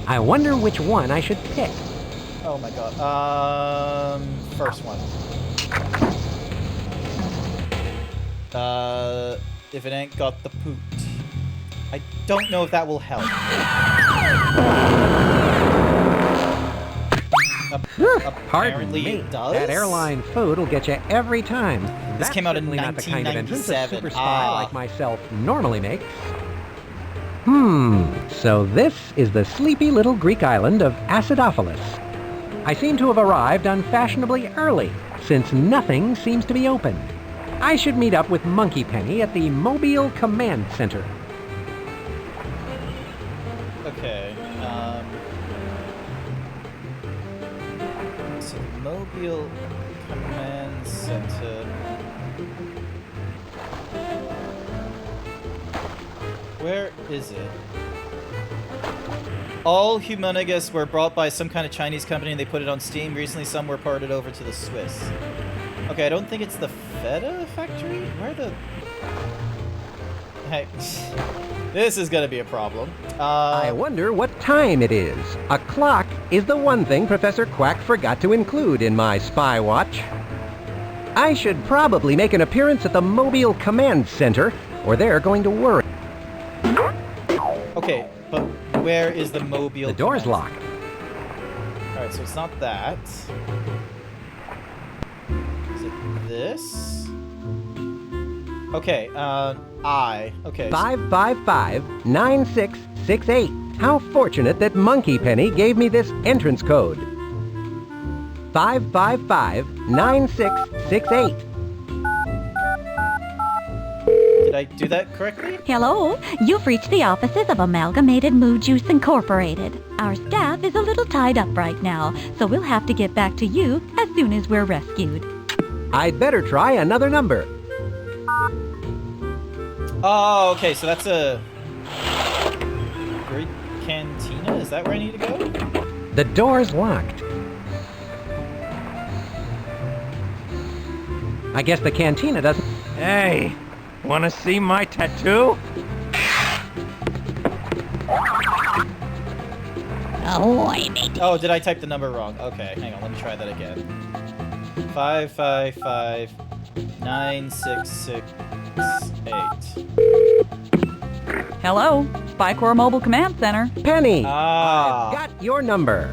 I wonder which one I should pick. oh my god. First one. If it ain't got the poot. I don't know if that will help. Pardon me. It does? That airline food will get you every time. This That's came out in certainly not the kind of entrance a 1997. super spy Ah. like myself normally makes. So this is the sleepy little Greek island of Acidophilus. I seem to have arrived unfashionably early, since nothing seems to be open. I should meet up with Monkey Penny at the Mobile Command Center. Okay, so Mobile Command Center. Where is it? All Humonigus were brought by some kind of Chinese company and they put it on Steam. Recently some were ported over to the Swiss. Okay, I don't think it's the Feta factory? Where the... Hey, this is gonna be a problem. I wonder what time it is. A clock is the one thing Professor Quack forgot to include in my spy watch. I should probably make an appearance at the Mobile Command Center, or they're going to worry. Okay, but where is the Mobile? The door's Command locked. Center? Alright, so it's not that. Is it this? Okay, okay. 555-9668. How fortunate that Monkey Penny gave me this entrance code. 555-9668. Did I do that correctly? Hello, you've reached the offices of Amalgamated Moo Juice Incorporated. Our staff is a little tied up right now, so we'll have to get back to you as soon as we're rescued. I'd better try another number. Oh, okay, so that's a... Great Cantina? Is that where I need to go? The door's locked. I guess the cantina doesn't... Hey, wanna see my tattoo? Oh, did I type the number wrong? Okay, hang on, let me try that again. 555-966-8. Hello, Spy Corps Mobile Command Center. Penny! Ah. I've got your number.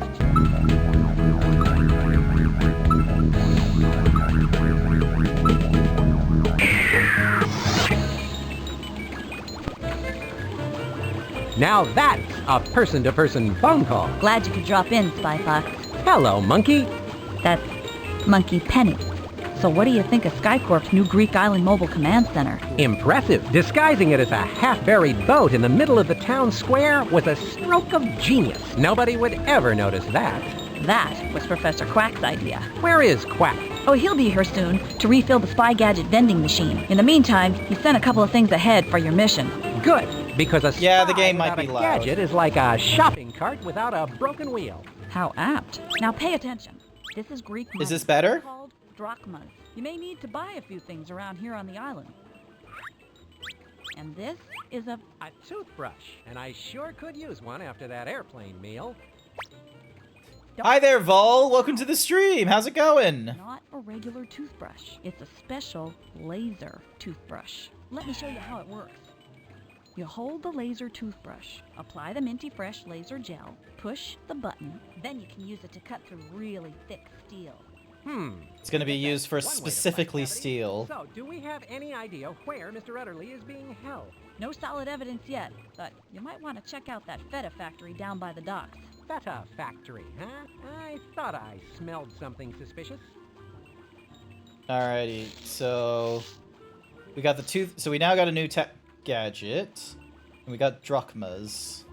Now that's a person-to-person phone call. Glad you could drop in, Spy Fox. Hello, monkey. That's Monkey Penny. So what do you think of SkyCorp's new Greek Island Mobile Command Center? Impressive. Disguising it as a half-buried boat in the middle of the town square was a stroke of genius. Nobody would ever notice that. That was Professor Quack's idea. Where is Quack? Oh, he'll be here soon to refill the spy gadget vending machine. In the meantime, he sent a couple of things ahead for your mission. Good, because a Yeah, the spy game might without be a loud. gadget is like a shopping cart without a broken wheel. How apt. Now pay attention. This is Greek money. Is this better? Called drachmas. You may need to buy a few things around here on the island. And this is a toothbrush, and I sure could use one after that airplane meal. Hi there, Vol. Welcome to the stream. How's it going? not a regular toothbrush. It's a special laser toothbrush. Let me show you how it works. You hold the laser toothbrush, apply the Minty Fresh laser gel, push the button, then you can use it to cut through really thick steel. It's going to be used for One way to fight specifically gravity. steel. So, do we have any idea where Mr. Utterly is being held? No solid evidence yet, but you might want to check out that feta factory down by the docks. Feta factory, huh? I thought I smelled something suspicious. Alrighty, so we got the tooth. So we now got a new tech gadget, and we got drachmas.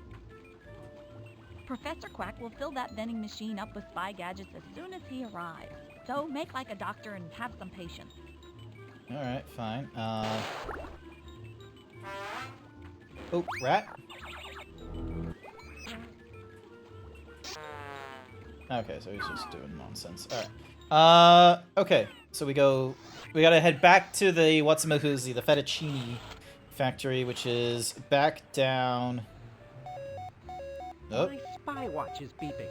Professor Quack will fill that vending machine up with spy gadgets as soon as he arrives. So make like a doctor and have some patience. All right, fine. Oh, rat. Okay, so he's just doing nonsense. All right. Okay, so we gotta head back to the what's-a-mahoozy, the fettuccine factory, which is back down. Oh, My spy watch is beeping.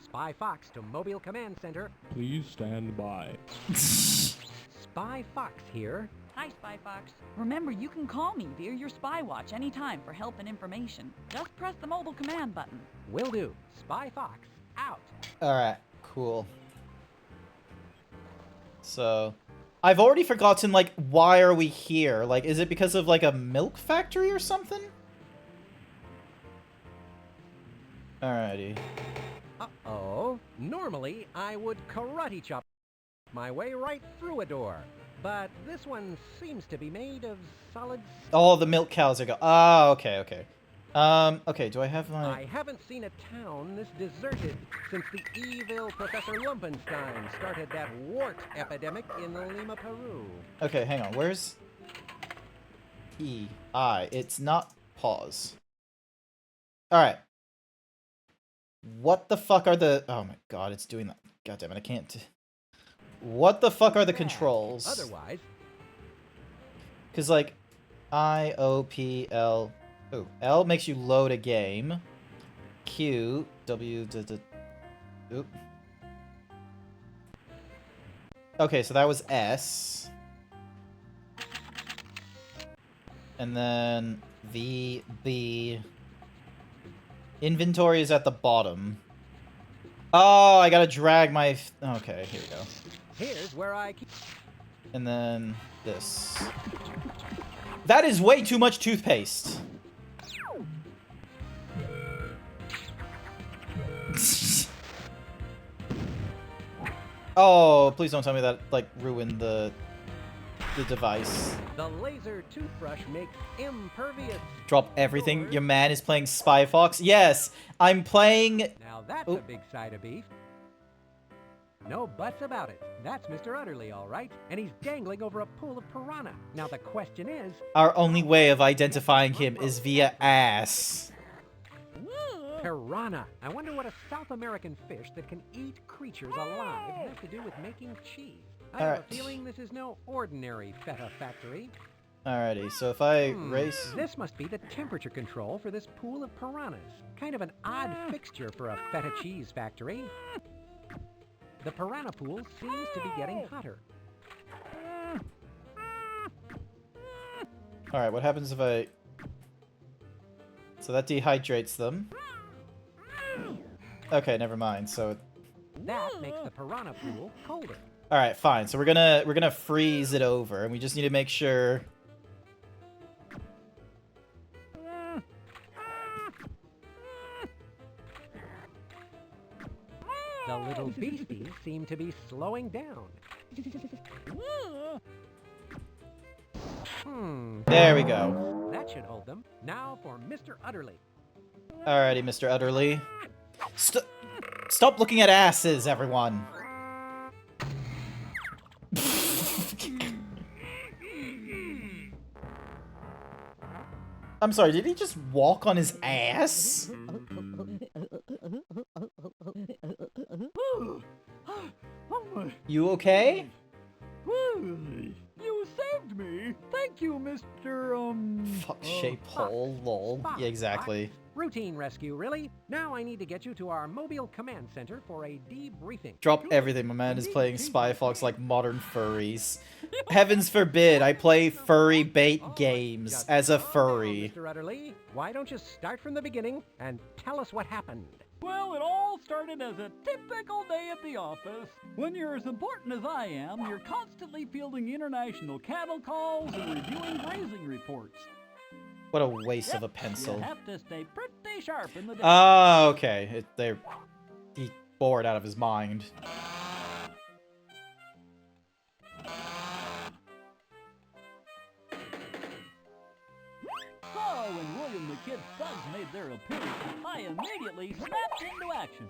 Spy Fox to Mobile Command Center. Please stand by. Spy Fox here. Hi, Spy Fox. Remember, you can call me via your spy watch anytime for help and information. Just press the mobile command button. Will do. Spy Fox out. all right, cool. So, I've already forgotten, like, why are we here? Like, is it because of, like, a milk factory or something? Alrighty. Uh-oh. Normally, I would karate chop my way right through a door. But this one seems to be made of solid... Oh, the milk cows are oh, okay, okay. Okay, do I have my... I haven't seen a town this deserted since the evil Professor Lumpenstein started that wart epidemic in Lima, Peru. Okay, hang on, where's... E-I, it's not pause. Alright. What the fuck are the... Oh my god, it's doing that. God damn it, I can't... What the fuck are the controls? Otherwise... Because, like, I, O, P, L... Oh, L makes you load a game. Q, W, oop. Okay, so that was S. And then V, B. Inventory is at the bottom. Oh, I gotta drag my... Okay, here we go. Here's where I keep... And then this. That is way too much toothpaste. Oh, please don't tell me that, like, ruined the device. The laser toothbrush makes impervious. Drop everything. Your man is playing Spy Fox. Yes, I'm playing... Now that's Oh. a big side of beef. No buts about it. That's Mr. Utterly, all right. And he's dangling over a pool of piranha. Now the question is... Our only way of identifying him is via ass. Piranha. I wonder what a South American fish that can eat creatures alive has to do with making cheese. I have Alright. a feeling this is no ordinary feta factory. Alrighty, so if I race... This must be the temperature control for this pool of piranhas. Kind of an odd fixture for a feta cheese factory. The piranha pool seems to be getting hotter. Alright, what happens if I... So that dehydrates them. Okay, never mind. So That makes the piranha pool colder. all right, fine. So we're gonna freeze it over, and we just need to make sure. The little beasties seem to be slowing down. There we go. That should hold them. Now for Mr. Utterly. Alrighty, Mr. Utterly. Stop looking at asses, everyone. I'm sorry, did he just walk on his ass? You okay? You saved me. Thank you, Mr. Fuck shape hole, lol. Spock, Yeah, exactly. Routine rescue, really? Now I need to get you to our mobile command center for a debriefing. Drop everything, my man is playing Spy Fox like modern furries. Heavens forbid I play furry bait games Just as a calm down, furry. Mr. Utterly, why don't you start from the beginning and tell us what happened? Well, it all started as a typical day at the office. When you're as important as I am, you're constantly fielding international cattle calls and reviewing grazing reports. What a waste of a You pencil. have to stay pretty sharp in the day. Oh, okay. He's bored out of his mind. So, when William the Kid Suggs made their appearance, I immediately snapped into action.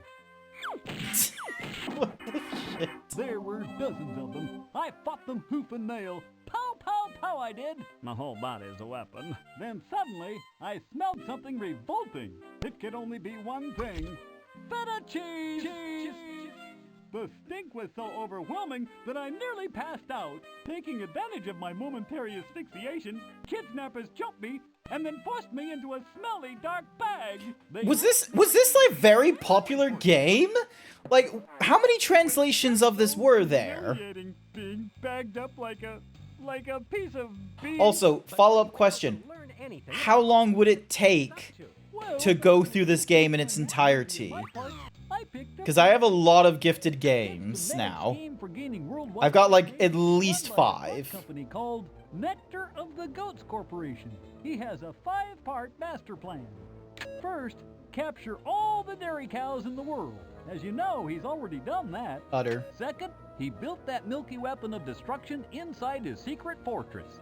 What the shit? There were dozens of them. I fought them hoof and nail. Pow, pow, pow, I did. My whole body's a weapon. Then suddenly, I smelled something revolting. It could only be one thing. Feta cheese! The stink was so overwhelming that I nearly passed out. Taking advantage of my momentary asphyxiation, kidnappers jumped me and then forced me into a smelly dark bag. Was this like very popular game? Like, how many translations of this were there? Humiliating, being bagged up like a piece of beef. Also, follow-up question. Learn anything. How long would it take Well, to go through this game in its entirety? my part, I picked up Because I have a lot of gifted the games next now. game for gaining worldwide I've got like at run least by a drug 5. company called Nectar of the Goats Corporation. He has a 5-part master plan. First, capture all the dairy cows in the world. As you know, he's already done that. Utter. Second, he built that milky weapon of destruction inside his secret fortress.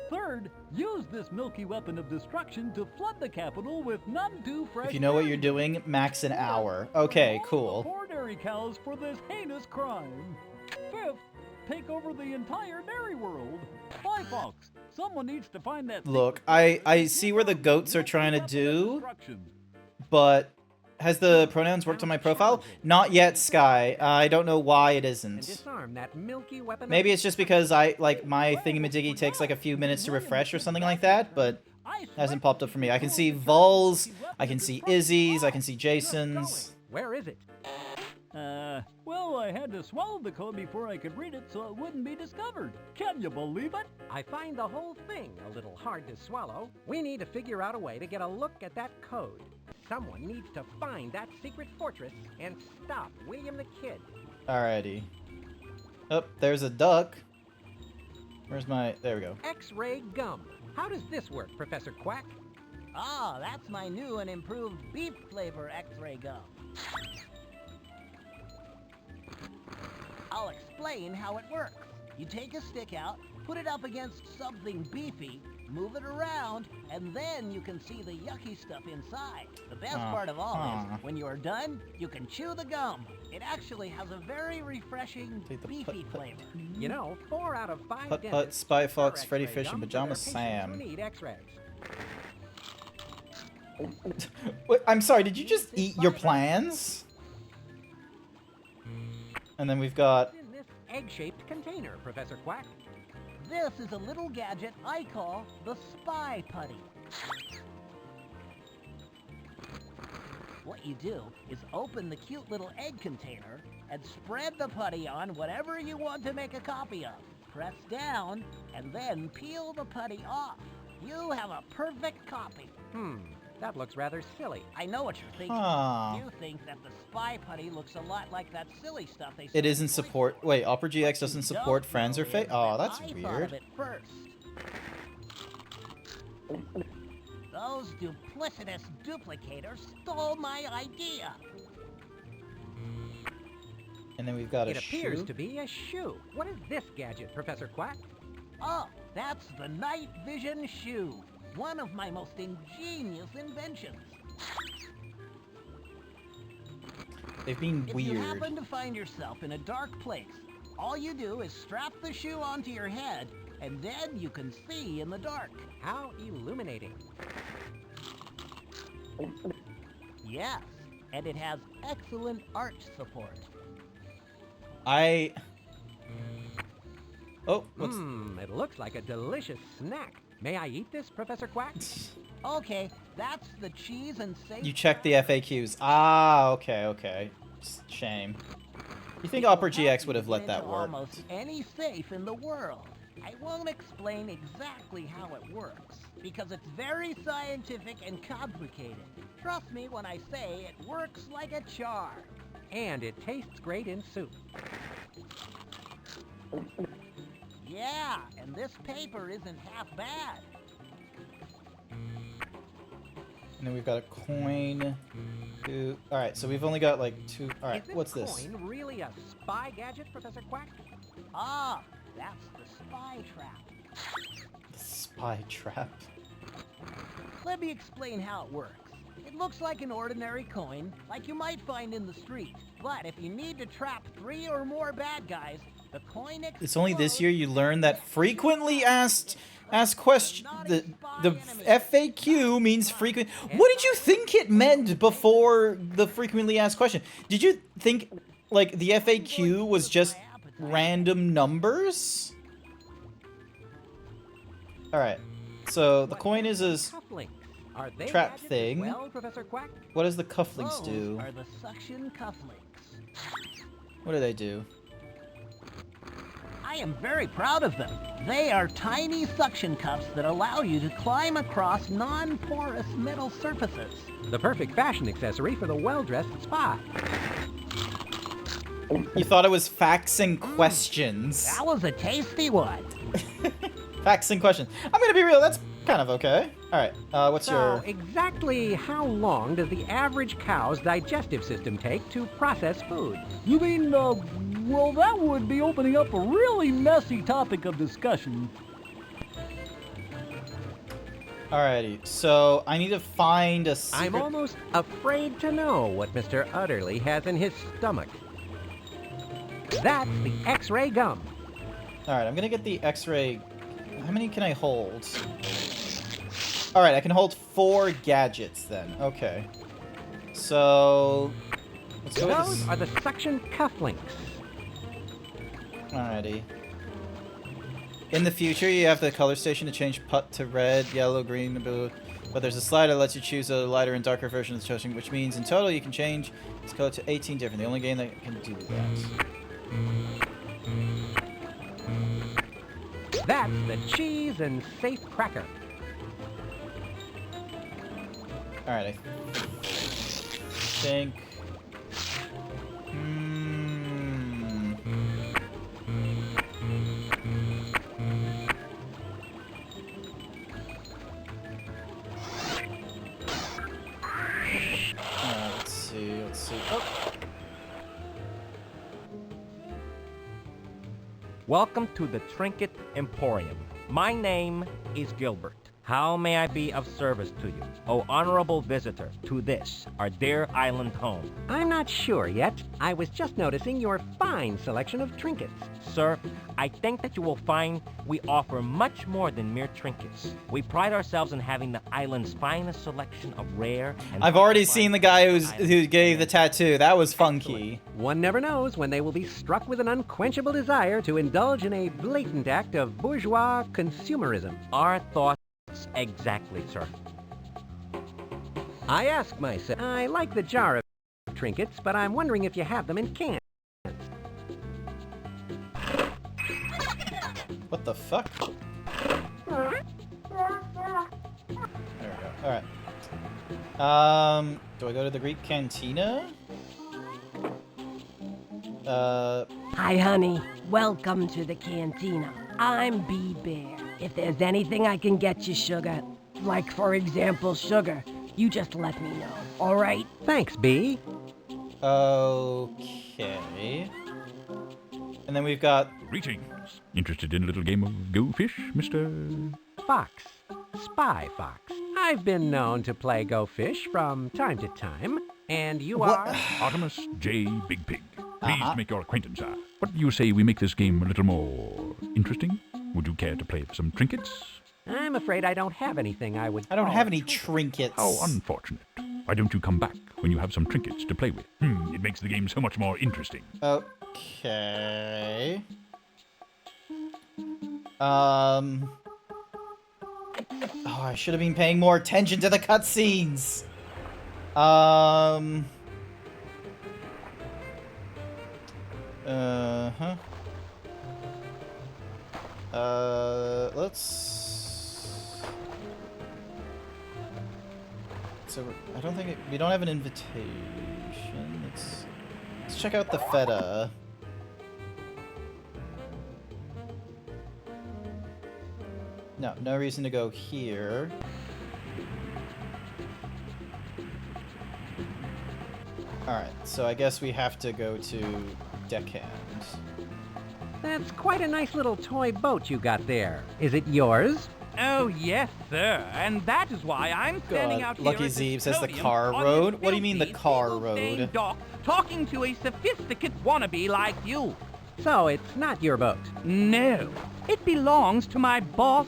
Third, use this milky weapon of destruction to flood the capital with none too fresh. If you know what you're dairy. doing, max an hour. Okay, Remove the cool. Poor dairy cows for this heinous crime. Fifth, take over the entire dairy world. Spy Fox, someone needs to find that. Look, secret I see where the goats are milky trying to weapon of do, destruction. but has the pronouns worked on my profile? Not yet, Sky. I don't know why it And isn't. disarm that milky weapon. of Maybe it's just because my thingamadiggy takes like a few minutes to refresh or something like that, but hasn't popped up for me. I can see Vul's, I can see Izzy's, I can see Jason's. Where is it? Well, I had to swallow the code before I could read it so it wouldn't be discovered. Can you believe it? I find the whole thing a little hard to swallow. We need to figure out a way to get a look at that code. Someone needs to find that secret fortress and stop William the Kid. Alrighty. Oh, there's a duck. Where's my... There we go. X-ray gum. How does this work, Professor Quack? Ah, that's my new and improved beef flavor X-ray gum. I'll explain how it works. You take a stick out, put it up against something beefy, move it around, and then you can see the yucky stuff inside. The best part of all is, when you're done, you can chew the gum. It actually has a very refreshing, Take the beefy put. flavor. You know, 4 out of 5 Putt, dentists putt, Spy prefer Fox, Freddy X-ray Fish, and gum for Pajama their patients Sam. who need X-rays. Wait, I'm sorry, did you just eat your plans? And then we've got... In this egg-shaped container, Professor Quack. This is a little gadget I call the Spy Putty. What you do is open the cute little egg container and spread the putty on whatever you want to make a copy of. Press down and then peel the putty off. You have a perfect copy. That looks rather silly. I know what you're thinking. Huh. You think that the spy putty looks a lot like that silly stuff they It isn't support. Wait, Opera GX doesn't support friends or fate? Oh, that's I thought weird. of it first. Those duplicitous duplicators stole my idea. And then we've got a It appears shoe. to be a shoe. What is this gadget, Professor Quack? Oh, that's the night vision shoe. One of my most ingenious inventions. They've been If weird. you happen to find yourself in a dark place, all you do is strap the shoe onto your head, and then you can see in the dark. How illuminating. Yes, and it has excellent arch support. Oh, what's... It looks like a delicious snack. May I eat this, Professor Quack? Okay, that's the cheese and safe. You checked the FAQs. Ah, okay. Shame. You think Opera GX would have let that work? Almost any safe in the world. I won't explain exactly how it works, because it's very scientific and complicated. Trust me when I say it works like a charm. And it tastes great in soup. Yeah, and this paper isn't half bad. And then we've got a coin. Two. All right, so we've only got like two. All right, Is this what's this? coin really a spy gadget, Professor Quack? Ah, that's the spy trap. The spy trap. Let me explain how it works. It looks like an ordinary coin, like you might find in the street. But if you need to trap 3 or more bad guys, the coin explodes. It's only this year you learned that frequently asked question. The FAQ means frequent. What did you think it meant before the frequently asked question? Did you think like the FAQ was just random numbers? All right. So the coin is a Cufflinks. Are they trap gadgets as thing. well, Professor Quack? What does the cufflinks Those do? are the suction cufflinks. What do they do? I am very proud of them. They are tiny suction cups that allow you to climb across non-porous metal surfaces. The perfect fashion accessory for the well-dressed spy. You thought it was facts and questions. That was a tasty one. Facts and questions. I'm gonna be real. That's kind of okay. All right. What's So, your? exactly how long does the average cow's digestive system take to process food? You mean, well, that would be opening up a really messy topic of discussion. Alrighty. So I need to find a secret. I'm almost afraid to know what Mr. Utterly has in his stomach. That's the X-ray gum. All right. I'm gonna get the X-ray. How many can I hold? All right. I can hold 4 gadgets then. Okay. So let's go with Those this. are the suction cufflinks. Alrighty. In the future, you have the color station to change putt to red, yellow, green, and blue. But there's a slider that lets you choose a lighter and darker version of the chosen, which means in total you can change its color to 18 different. The only game that can do that. That's the cheese and safe cracker. Alright, I think... let's see. Oh. Welcome to the Trinket Emporium. My name is Gilbert. How may I be of service to you, O honorable visitor, to this, our dear island home? I'm not sure yet. I was just noticing your fine selection of trinkets. Sir, I think that you will find we offer much more than mere trinkets. We pride ourselves in having the island's finest selection of rare and... I've already seen the guy who gave the tattoo. That was funky. One never knows when they will be struck with an unquenchable desire to indulge in a blatant act of bourgeois consumerism. Our thoughts exactly, sir. I ask myself, I like the jar of trinkets, but I'm wondering if you have them in cans. What the fuck? There we go. Alright. Do I go to the Greek Cantina? Hi, honey. Welcome to the cantina. I'm Bee Bear. If there's anything I can get you, sugar, like, for example, sugar, you just let me know, all right? Thanks, Bee. Okay. And then we've got... Greetings. Interested in a little game of Go Fish, Mr. Fox. Spy Fox. I've been known to play Go Fish from time to time, and you What? are... Artemis J. Big Pig. Pleased to make your acquaintance, sir. What do you say we make this game a little more interesting? Would you care to play for some trinkets? I'm afraid I don't have anything I would I don't call have any trinkets. How unfortunate. Why don't you come back when you have some trinkets to play with? It makes the game so much more interesting. Okay. Oh, I should have been paying more attention to the cutscenes. Let's... So, I don't think we don't have an invitation. Let's check out the feta. No, no reason to go here. Alright, so I guess we have to go to Deckhand. That's quite a nice little toy boat you got there. Is it yours? Oh, yes, sir. And that is why I'm standing out here Lucky at the Zeebs says the custodian car on road? this What do you mean the filthy, car single-stained road? dock, talking to a sophisticate wannabe like you. So it's not your boat. No, it belongs to my boss.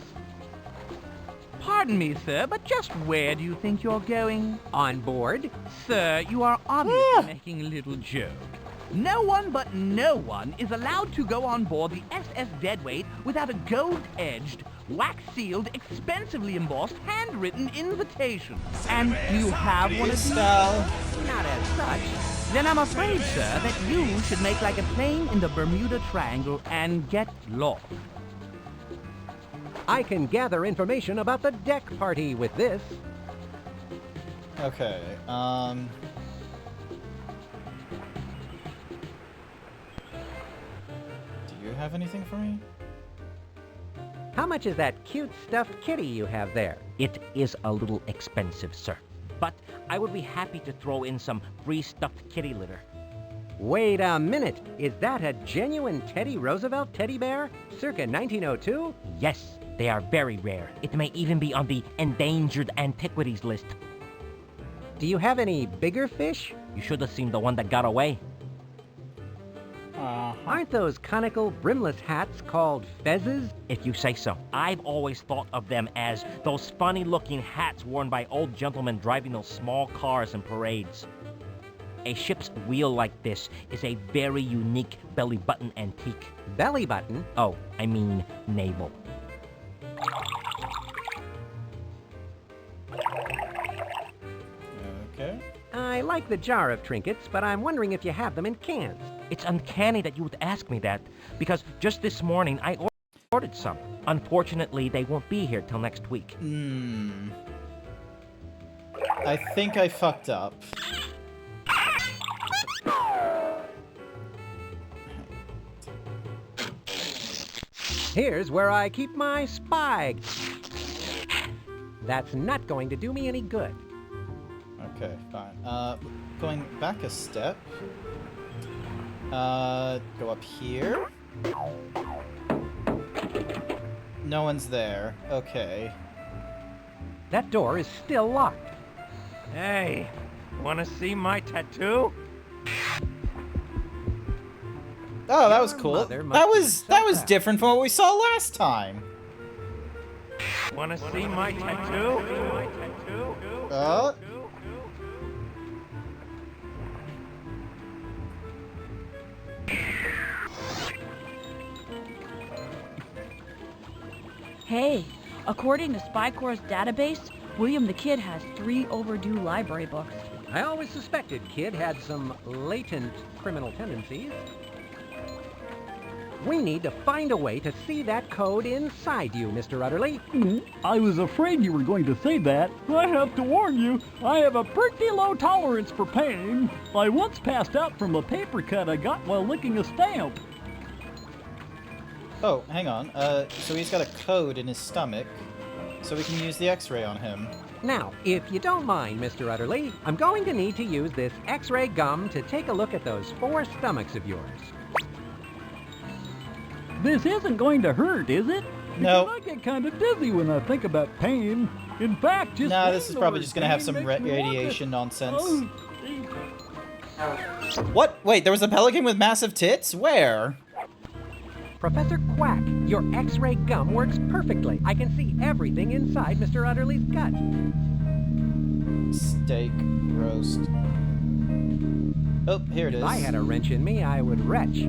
Pardon me, sir, but just where do you think you're going? On board? Sir, you are obviously making a little joke. No one but no one is allowed to go on board the SS Deadweight without a gold-edged, wax-sealed, expensively embossed, handwritten invitation. And do you have one of these? Not as such. Then I'm afraid, sir, that you should make like a plane in the Bermuda Triangle and get lost. I can gather information about the deck party with this. Okay, do you have anything for me? How much is that cute stuffed kitty you have there? It is a little expensive, sir. But I would be happy to throw in some free stuffed kitty litter. Wait a minute. Is that a genuine Teddy Roosevelt teddy bear? Circa 1902? Yes, they are very rare. It may even be on the endangered antiquities list. Do you have any bigger fish? You should have seen the one that got away. Aren't those conical brimless hats called fezzes? If you say so. I've always thought of them as those funny-looking hats worn by old gentlemen driving those small cars in parades. A ship's wheel like this is a very unique belly button antique. Belly button? Oh, I mean navel. Okay. I like the jar of trinkets, but I'm wondering if you have them in cans. It's uncanny that you would ask me that, because just this morning I ordered some. Unfortunately, they won't be here till next week. I think I fucked up. Here's where I keep my spy. That's not going to do me any good. Okay, fine. Going back a step. Go up here. No one's there. Okay. That door is still locked. Hey, wanna see my tattoo? Oh, that was Your cool. mother must That be was so was proud. different from what we saw last time. Wanna see my tattoo? Hey, according to Spy Corps' database, William the Kid has 3 overdue library books. I always suspected Kid had some latent criminal tendencies. We need to find a way to see that code inside you, Mr. Utterly. I was afraid you were going to say that. I have to warn you, I have a pretty low tolerance for pain. I once passed out from a paper cut I got while licking a stamp. Oh, hang on. So he's got a code in his stomach, so we can use the X-ray on him. Now, if you don't mind, Mr. Utterly, I'm going to need to use this X-ray gum to take a look at those 4 stomachs of yours. This isn't going to hurt, is it? No. Because I get kind of dizzy when I think about pain. In fact, just No, this saying is the probably word just gonna have pain some makes me want to- radiation nonsense. Oh, What? Wait, there was a pelican with massive tits? Where? Professor Quack, your X-ray gum works perfectly. I can see everything inside Mr. Utterly's gut. Steak roast. Oh, here it is. If I had a wrench in me, I would retch.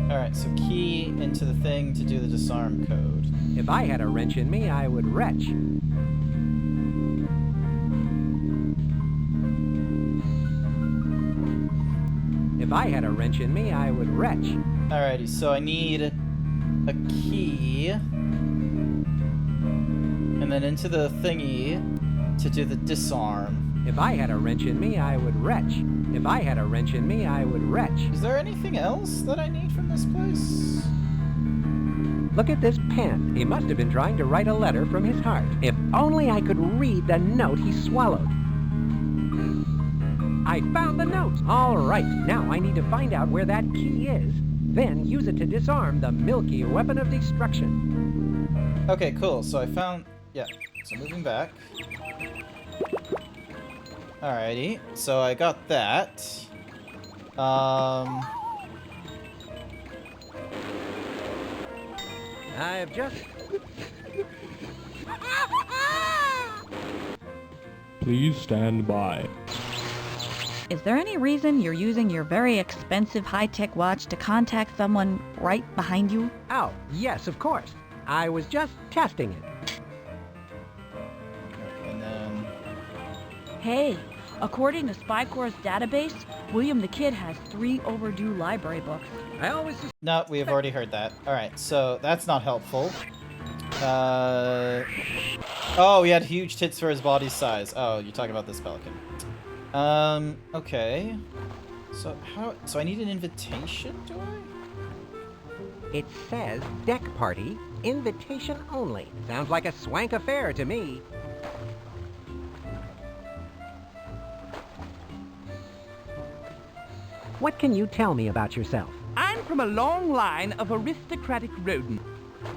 Alright, so key into the thing to do the disarm code. If I had a wrench in me, I would retch. If I had a wrench in me, I would retch. Alrighty, so I need a key. And then into the thingy to do the disarm. If I had a wrench in me, I would retch. If I had a wrench in me, I would retch. Is there anything else that I need from this place? Look at this pen. He must have been trying to write a letter from his heart. If only I could read the note he swallowed. I found the note. All right, now I need to find out where that key is, then use it to disarm the milky weapon of destruction. Okay, cool. So I found... Yeah, so moving back. Alrighty, so I got that. I've just... Please stand by. Is there any reason you're using your very expensive high-tech watch to contact someone right behind you? Oh, yes, of course. I was just testing it. And then... Hey, according to Spy Corps' database, William the Kid has 3 overdue library books. I always... No, we have already heard that. Alright, so that's not helpful. Oh, he had huge tits for his body size. Oh, you're talking about this pelican. Okay. So I need an invitation, do I? It says deck party, invitation only. Sounds like a swank affair to me. What can you tell me about yourself? I'm from a long line of aristocratic rodents.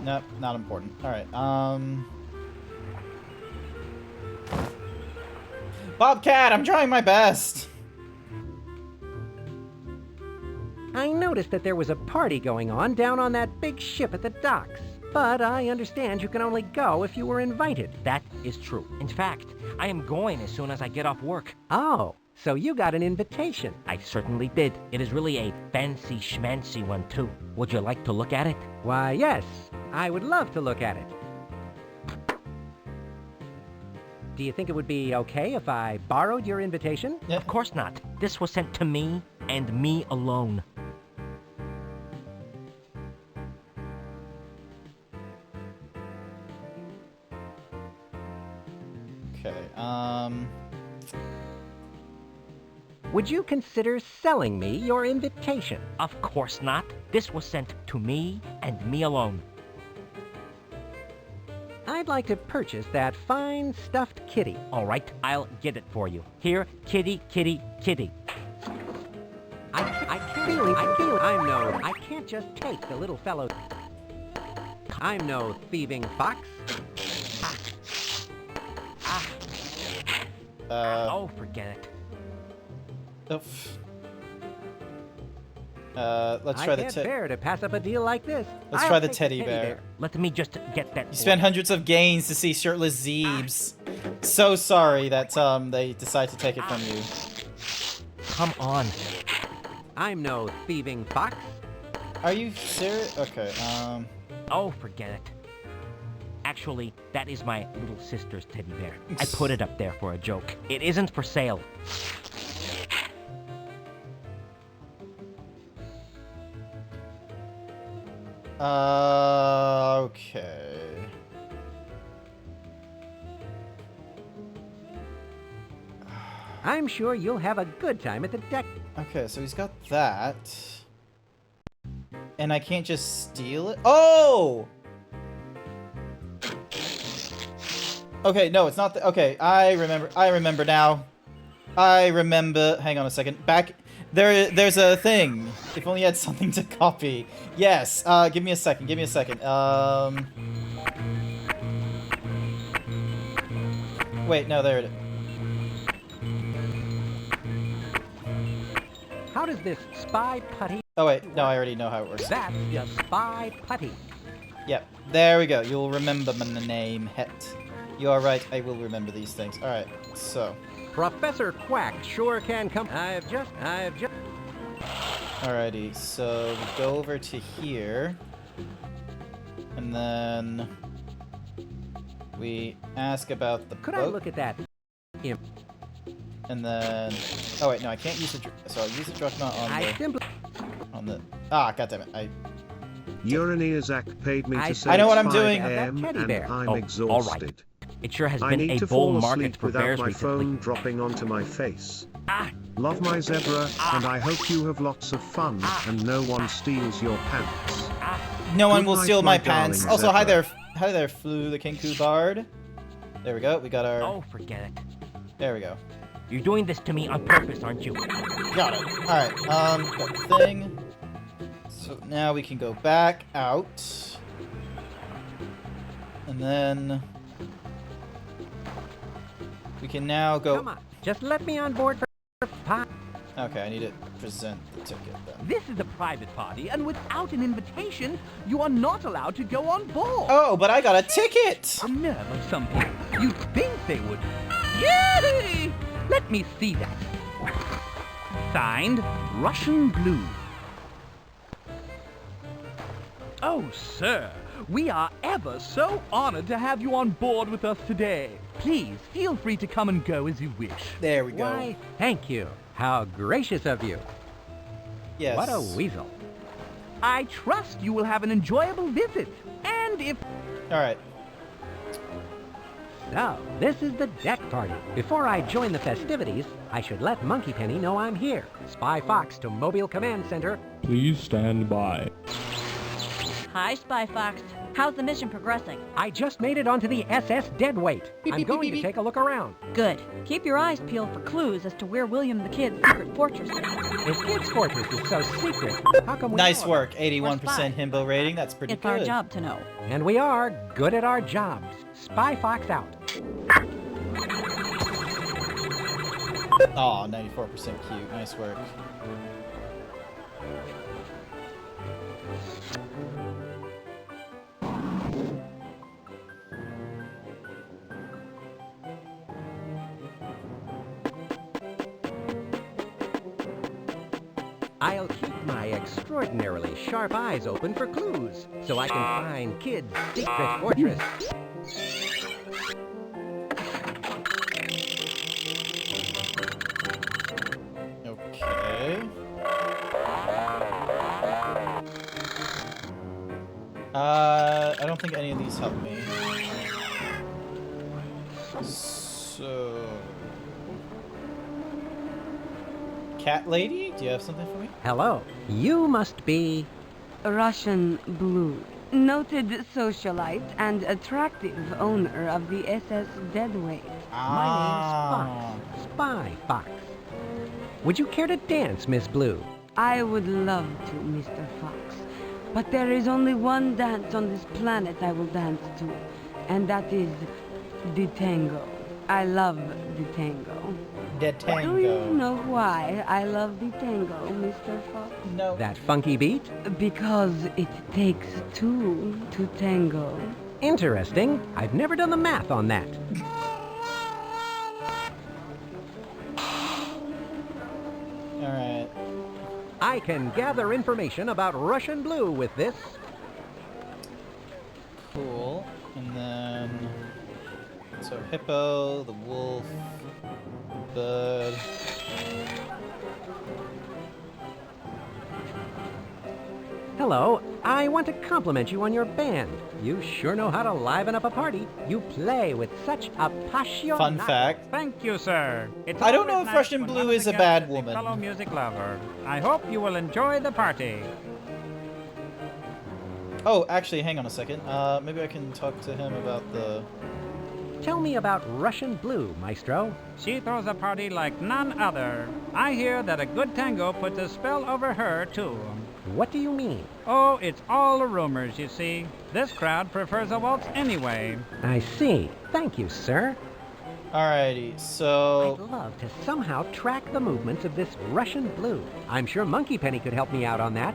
Nope, not important. Alright, Bobcat, I'm trying my best! I noticed that there was a party going on down on that big ship at the docks. But I understand you can only go if you were invited. That is true. In fact, I am going as soon as I get off work. Oh, so you got an invitation. I certainly did. It is really a fancy schmancy one, too. Would you like to look at it? Why, yes. I would love to look at it. Do you think it would be okay if I borrowed your invitation? Yeah. Of course not. This was sent to me and me alone. Okay, Would you consider selling me your invitation? Of course not. This was sent to me and me alone. I'd like to purchase that fine stuffed kitty. All right, I'll get it for you. Here, kitty, kitty, kitty. I can't just take the little fellow. I'm no thieving fox. Oh, forget it. oof. Let's try I the can't bear to pass up a deal like this. Let's I'll try the take teddy bear. Let me just get that. You spend hundreds of gains to see shirtless Zeebs. So sorry that they decide to take it from you. Come on. I'm no thieving fox. Are you serious? Okay, Oh, forget it. Actually, that is my little sister's teddy bear. I put it up there for a joke. It isn't for sale. Okay. I'm sure you'll have a good time at the deck. Okay, so he's got that. And I can't just steal it? Oh! Okay, no, it's not okay, I remember now. I remember. Hang on a second. There's a thing. If only I had something to copy. Yes, give me a second, Wait, no, there it is. How does this spy putty? Oh wait, no, I already know how it works. That's your spy putty. Yep, there we go. You'll remember my name, Het. You are right, I will remember these things. Alright, so. Professor Quack sure can come. I've just. Alrighty, so we go over to here. And then we ask about the Could boat. I look at that? And then, oh wait, no, I can't use the. So I'll use the Drachma on the. Ah, goddammit! Uranizak paid me to say I know what I'm doing. and I'm exhausted. All right. It sure has I been need a to bull fall market asleep for without bears my recently. phone dropping onto my face. Love my zebra, and I hope you have lots of fun, and no one steals your pants. No one Good will night, steal my my pants. darling Also, zebra. hi there, Flu the Kinku Bard. There we go. We got our. Oh, forget it. There we go. You're doing this to me on purpose, aren't you? Got it. All right. Got the thing. So now we can go back out, and then we can now go. Come on, just let me on board for 5. Okay, I need to present the ticket then. This is a private party, and without an invitation, you are not allowed to go on board. Oh, but I got a ticket! The nerve of some people. You'd think they would. Yay! Let me see that. Signed, Russian Blue. Oh, sir, we are ever so honored to have you on board with us today. Please, feel free to come and go as you wish. There we go. Why, thank you. How gracious of you. Yes. What a weasel. I trust you will have an enjoyable visit. And if... Alright. So, this is the deck party. Before I join the festivities, I should let Monkey Penny know I'm here. Spy Fox to Mobile Command Center. Please stand by. Hi, Spy Fox. How's the mission progressing? I just made it onto the SS Deadweight. I'm going to take a look around. Good. Keep your eyes peeled for clues as to where William the Kid's secret fortress is. If Kid's Fortress is so secret, how come we Nice know work. about it? 81% himbo rating. That's pretty It's good. our job to know. And we are good at our jobs. Spy Fox out. Aw, 94% cute. Nice work. I'll keep my extraordinarily sharp eyes open for clues, so I can find Kid's secret fortress. Okay. I don't think any of these help me. So... Cat lady? Do you have something for me? Hello. You must be... Russian Blue, noted socialite and attractive owner of the SS Deadweight. My name's Fox. Spy Fox. Would you care to dance, Miss Blue? I would love to, Mr. Fox. But there is only one dance on this planet I will dance to, and that is the tango. I love the tango. The tango. Do you know why I love the tango, Mr. Fox? No. That funky beat? Because it takes two to tango. Interesting. I've never done the math on that. Alright. I can gather information about Russian Blue with this. Cool. And then... So, hippo, the wolf, the bird... Hello. I want to compliment you on your band. You sure know how to liven up a party. You play with such a passion. Fun fact. Thank you, sir. It's I don't know always if nice Russian when Blue one of is the a bad guests woman. fellow music lover. I hope you will enjoy the party. Oh, actually, hang on a second. Maybe I can talk to him about the... Tell me about Russian Blue, Maestro. She throws a party like none other. I hear that a good tango puts a spell over her, too. What do you mean? Oh, it's all rumors, you see. This crowd prefers a waltz anyway. I see. Thank you, sir. Alrighty, so... I'd love to somehow track the movements of this Russian Blue. I'm sure Monkey Penny could help me out on that.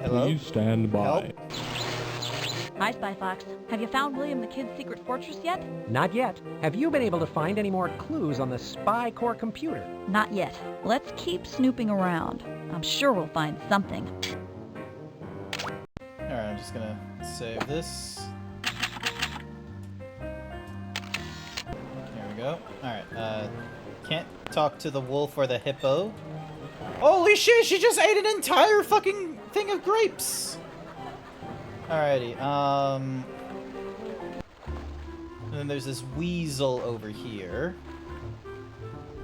Hello? Please stand by. Help? Hi, Spy Fox. Have you found William the Kid's secret fortress yet? Not yet. Have you been able to find any more clues on the Spy Core computer? Not yet. Let's keep snooping around. I'm sure we'll find something. Alright, I'm just gonna save this. There we go. Alright, can't talk to the wolf or the hippo. Holy shit, she just ate an entire fucking thing of grapes! Alrighty, and then there's this weasel over here.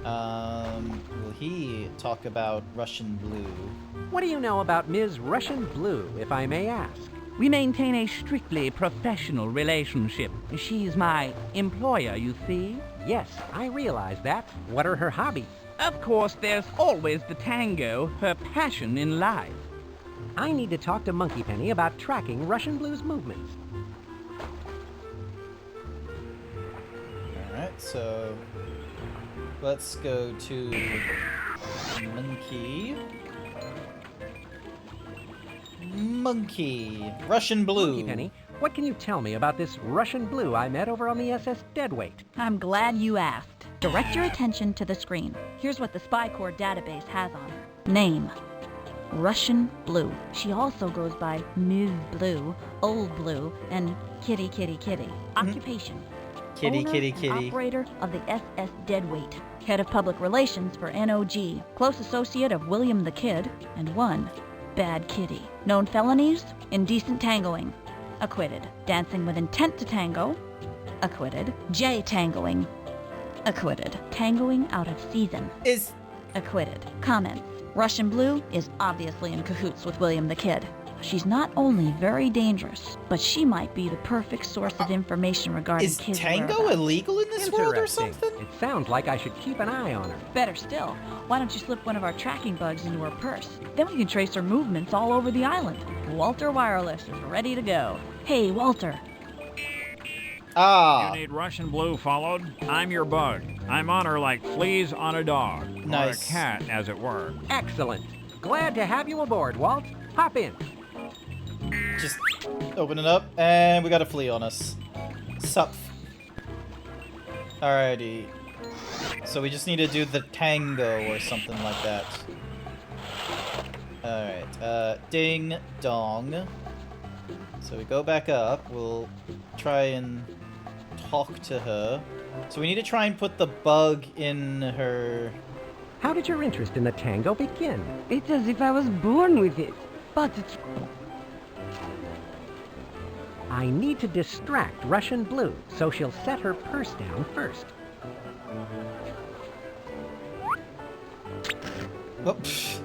Will he talk about Russian Blue? What do you know about Ms. Russian Blue, if I may ask? We maintain a strictly professional relationship. She's my employer, you see. Yes, I realize that. What are her hobbies? Of course, there's always the tango, her passion in life. I need to talk to Monkey Penny about tracking Russian Blue's movements. Alright, so let's go to Monkey. Russian Blue. Monkey Penny, what can you tell me about this Russian Blue I met over on the SS Deadweight? I'm glad you asked. Direct your attention to the screen. Here's what the Spy Core database has on her. Name: Russian Blue. She also goes by Ms. Blue, Old Blue, and Kitty Kitty Kitty. Occupation: Kitty owner Kitty and Kitty. operator of the SS Deadweight. Head of Public Relations for NOG. Close associate of William the Kid. And one bad kitty. Known felonies: indecent tangoing. Acquitted. Dancing with intent to tango. Acquitted. J-tangoing. Acquitted. Tangoing out of season. Is... Acquitted. Comments: Russian Blue is obviously in cahoots with William the Kid. She's not only very dangerous, but she might be the perfect source of information regarding Is kids' tango whereabouts. illegal in this world or Interesting. something? It sounds like I should keep an eye on her. Better still, why don't you slip one of our tracking bugs into her purse? Then we can trace her movements all over the island. Walter Wireless is ready to go. Hey, Walter. Ah, You need Russian Blue followed? I'm your bug. I'm on her like fleas on a dog. Nice. Or a cat, as it were. Excellent. Glad to have you aboard, Walt. Hop in. just open it up, and we got a flea on us. Sup. Alrighty. So we just need to do the tango or something like that. Alright, ding dong. So we go back up, we'll try and talk to her. So we need to try and put the bug in her... How did your interest in the tango begin? It's as if I was born with it. But it's... I need to distract Russian Blue, so she'll set her purse down first. Oh, pfft.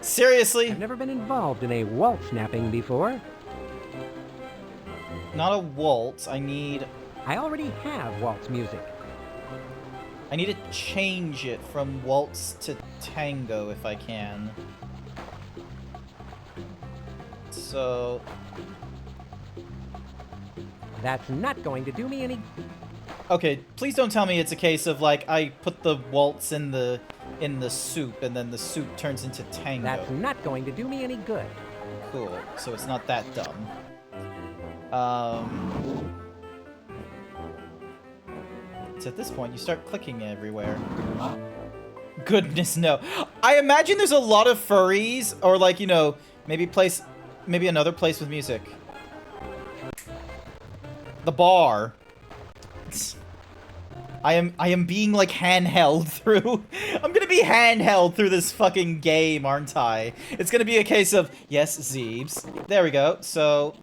Seriously? I've never been involved in a waltz snapping before. Not a waltz, I need I already have waltz music. to change it from waltz to tango if I can. So... That's not going to do me any... Okay, please don't tell me it's a case of, like, I put the waltz in the soup, and then the soup turns into tango. That's not going to do me any good. Cool, so it's not that dumb. It's at this point you start clicking everywhere. Goodness no. I imagine there's a lot of furries, or like, you know, maybe another place with music. The bar. I am being like handheld through. I'm gonna be handheld through this fucking game, aren't I? It's gonna be a case of yes, Zeebs. There we go. So,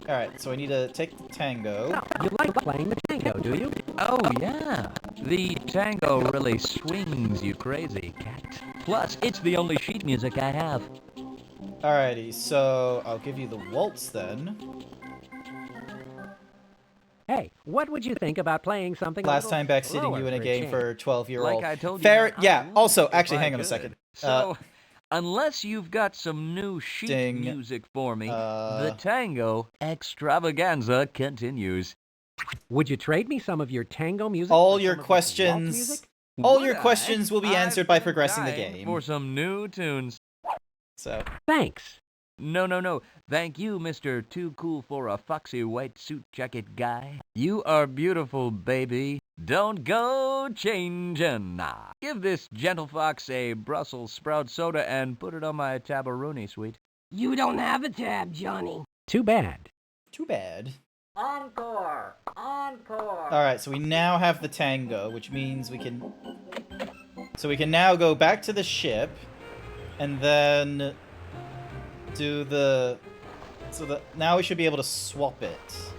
all right. So I need to take the tango. You like playing the tango, do you? Oh, yeah. The tango really swings you crazy, cat. Plus, it's the only sheet music I have. Alrighty, so I'll give you the waltz then. Hey, what would you think about playing something Last time back sitting slower you in a for game change? for 12-year-old. Like I told you. Fair, I yeah. would Also, if actually, I hang on a could. second. So, unless you've got some new sheet ding. music for me, the tango extravaganza continues. Would you trade me some of your tango music? All for your some of this waltz questions, music? all Would your I? questions will be answered by I've been progressing the dying game. For some new tunes. So, Thanks. No. Thank you, Mr. Too Cool for a Foxy White Suit Jacket Guy. You are beautiful, baby. Don't go changing. Nah. Give this gentle fox a Brussels sprout soda and put it on my tabaroonie, sweet. You don't have a tab, Johnny. Too bad. too bad. Encore! Encore! Alright, so we now have the tango, which means we can... So we can now go back to the ship, and then do the... So now we should be able to swap it.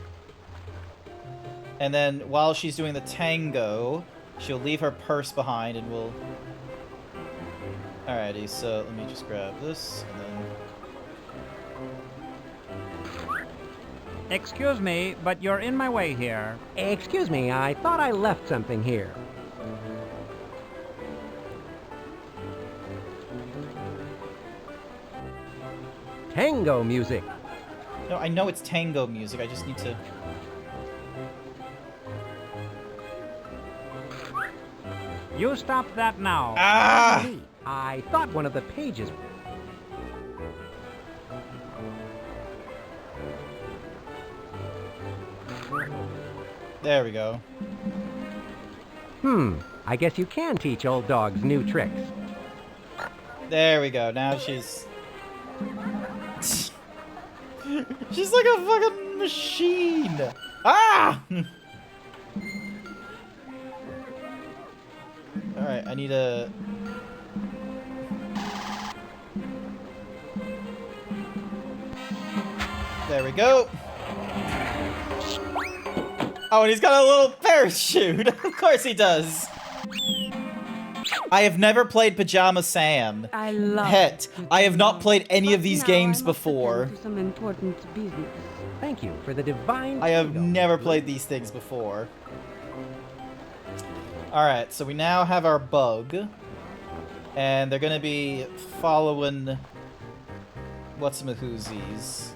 And then while she's doing the tango, she'll leave her purse behind and we'll... Alrighty, so let me just grab this, and then... Excuse me, but you're in my way here. Excuse me, I thought I left something here. Tango music. No, I know it's tango music, I just need to... You stop that now. Ah! I thought one of the pages... There we go. I guess you can teach old dogs new tricks. There we go, now she's... She's like a fucking machine! Ah! Alright, I need a... There we go! Oh, and he's got a little parachute! Of course he does! I have never played Pajama Sam. I love Het, I have not played any of these Now games I must before. attend to some important business. Thank you for the divine... I have tango. never played these things before. Alright, so we now have our bug. And they're gonna be following... What's-a-mahoozies.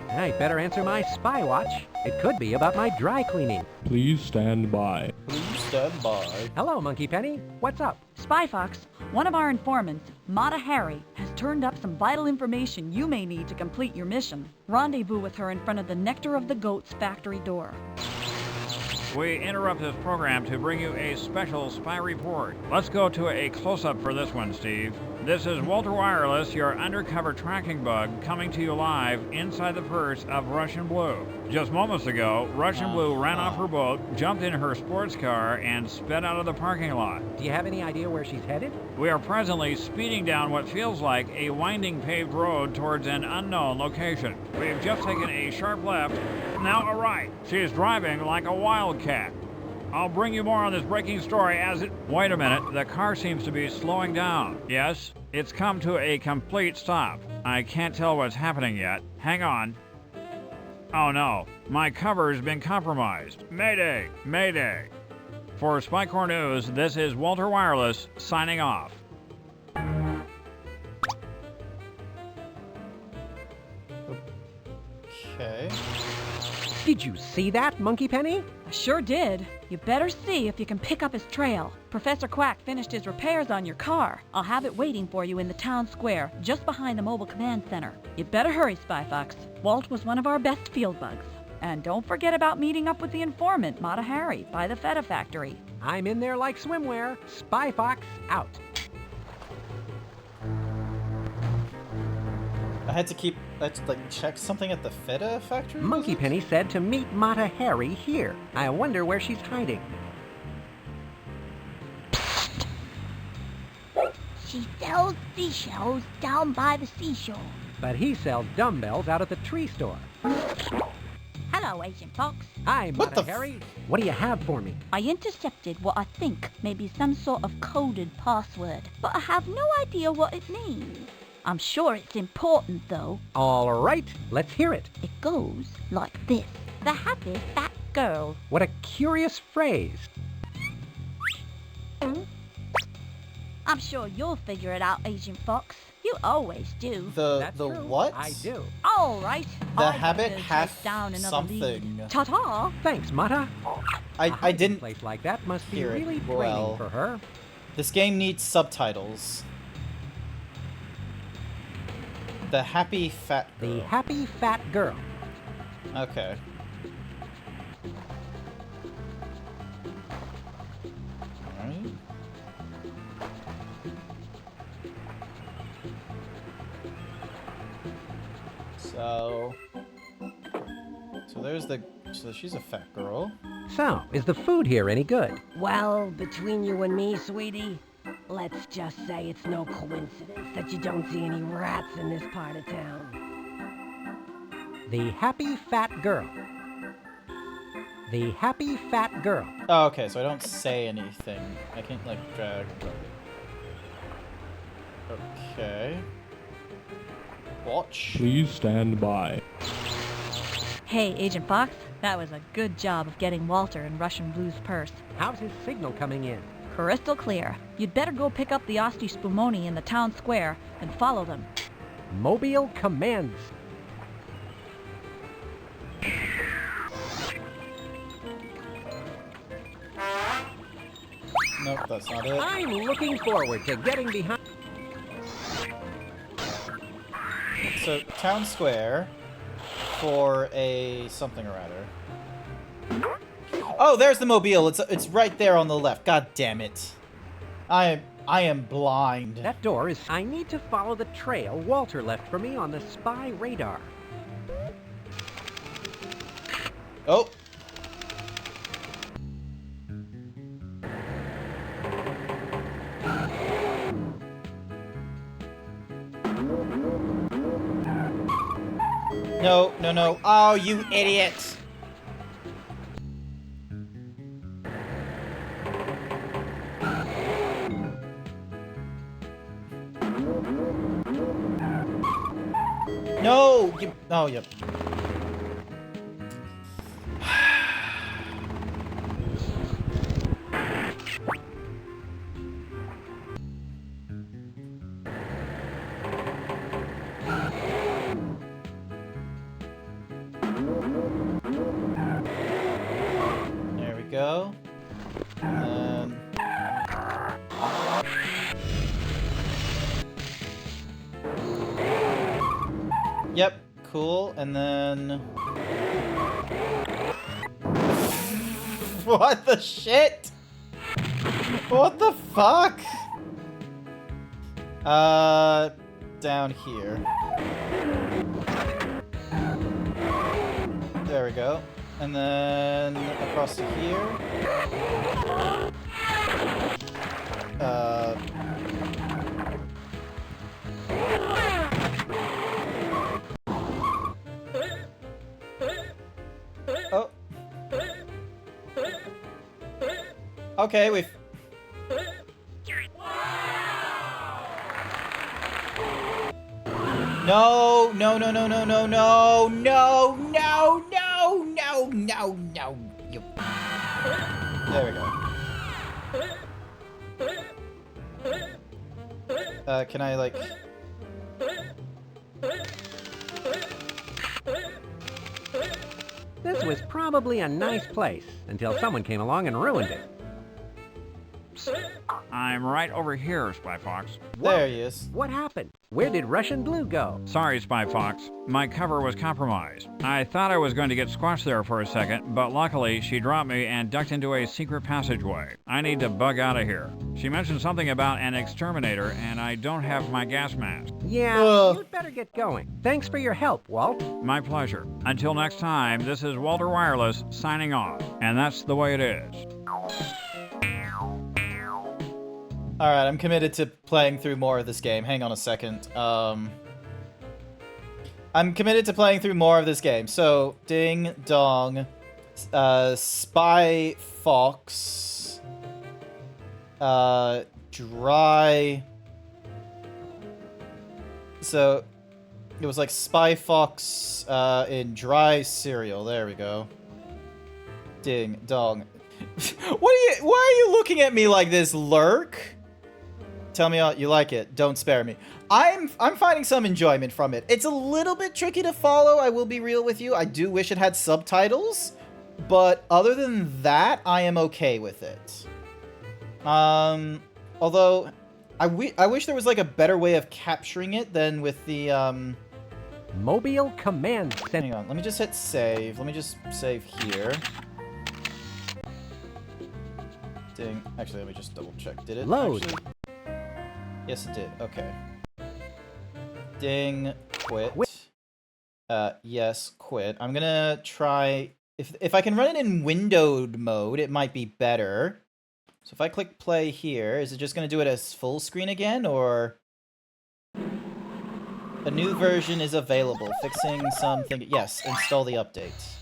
I better answer my spy watch. It could be about my dry cleaning. Please stand by. Please stand by. Hello, Monkey Penny. What's up? Spy Fox, one of our informants, Mata Hari, has turned up some vital information you may need to complete your mission. Rendezvous with her in front of the Nectar of the Goats factory door. We interrupt this program to bring you a special spy report. Let's go to a close-up for this one, Steve. This is Walter Wireless, your undercover tracking bug, coming to you live inside the purse of Russian Blue. Just moments ago, Russian Blue ran off her boat, jumped in her sports car, and sped out of the parking lot. Do you have any idea where she's headed? We are presently speeding down what feels like a winding paved road towards an unknown location. We've just taken a sharp left, now a right. She is driving like a wildcat. I'll bring you more on this breaking story as it... Wait a minute, the car seems to be slowing down. Yes, it's come to a complete stop. I can't tell what's happening yet. Hang on. Oh no, my cover's been compromised. Mayday, mayday. For Spycore News, this is Walter Wireless signing off. Okay. Did you see that, Monkey Penny? I sure did. You better see if you can pick up his trail. Professor Quack finished his repairs on your car. I'll have it waiting for you in the town square, just behind the mobile command center. You better hurry, Spy Fox. Walt was one of our best field bugs. And don't forget about meeting up with the informant, Mata Hari, by the Feta factory. I'm in there like swimwear. Spy Fox out. I had to like check something at the Feta factory. Monkey Penny said to meet Mata Hari here. I wonder where she's hiding. She sells seashells down by the seashore. But he sells dumbbells out at the tree store. Hello, Agent Fox. Hi, Mata Hari. What do you have for me? I intercepted what I think may be some sort of coded password, but I have no idea what it means. I'm sure it's important, though. All right, let's hear it. It goes like this. The happy fat girl. What a curious phrase. I'm sure you'll figure it out, Agent Fox. You always do. The what? I do. All right. The habit has down something. Lead. Ta-ta. Thanks, Mata. I didn't. A place like that must be hear really it draining well. for her. This game needs subtitles. The happy fat girl. The happy fat girl. Okay. Alright. So she's a fat girl. So, is the food here any good? Well, between you and me, sweetie, let's just say it's no coincidence that you don't see any rats in this part of town. The happy fat girl. The happy fat girl. Oh, okay, so I don't say anything. I can't, like, drag... Okay. Watch. Please stand by. Hey, Agent Fox. That was a good job of getting Walter in Russian Blue's purse. How's his signal coming in? Crystal clear. You'd better go pick up the Osti Spumoni in the town square and follow them. Mobile commands. Nope, that's not it. I'm looking forward to getting behind... So, town square for a something or other. Oh, there's the mobile. It's right there on the left. God damn it. I am blind. That door is... I need to follow the trail Walter left for me on the spy radar. Oh. No, no, no. Oh, you idiot. No! You, oh, yep. There we go. Yep, cool, and then... What the shit? What the fuck? Down here. There we go. And then across to here. Oh. Okay, we've... No, no, no, no, no, no, no, no, no, no, no, no, no. You... There we go. Can I, like... This was probably a nice place until someone came along and ruined it. I'm right over here, Spy Fox. There he is. What happened? Where did Russian Blue go? Sorry, Spy Fox. My cover was compromised. I thought I was going to get squashed there for a second, but luckily she dropped me and ducked into a secret passageway. I need to bug out of here. She mentioned something about an exterminator, and I don't have my gas mask. Yeah, you'd better get going. Thanks for your help, Walt. My pleasure. Until next time, this is Walter Wireless signing off, and that's the way it is. Alright, I'm committed to playing through more of this game. Hang on a second. I'm committed to playing through more of this game. So, Ding Dong, Spy Fox, Dry. So, it was like Spy Fox in dry cereal. There we go. Ding Dong. Why are you looking at me like this, Lurk? Tell me you like it. Don't spare me. I'm finding some enjoyment from it. It's a little bit tricky to follow, I will be real with you. I do wish it had subtitles, but other than that, I am okay with it. Although I wish there was like a better way of capturing it than with the Mobile Command Center. Hang on, let me just hit save. Let me just save here. Ding. Actually, let me just double check. Did it Load. actually? Yes, it did. Okay. Ding. Quit. Yes, quit. I'm gonna try... If I can run it in windowed mode, it might be better. So if I click play here, is it just gonna do it as full screen again, or... A new version is available. Fixing something... Yes, install the update.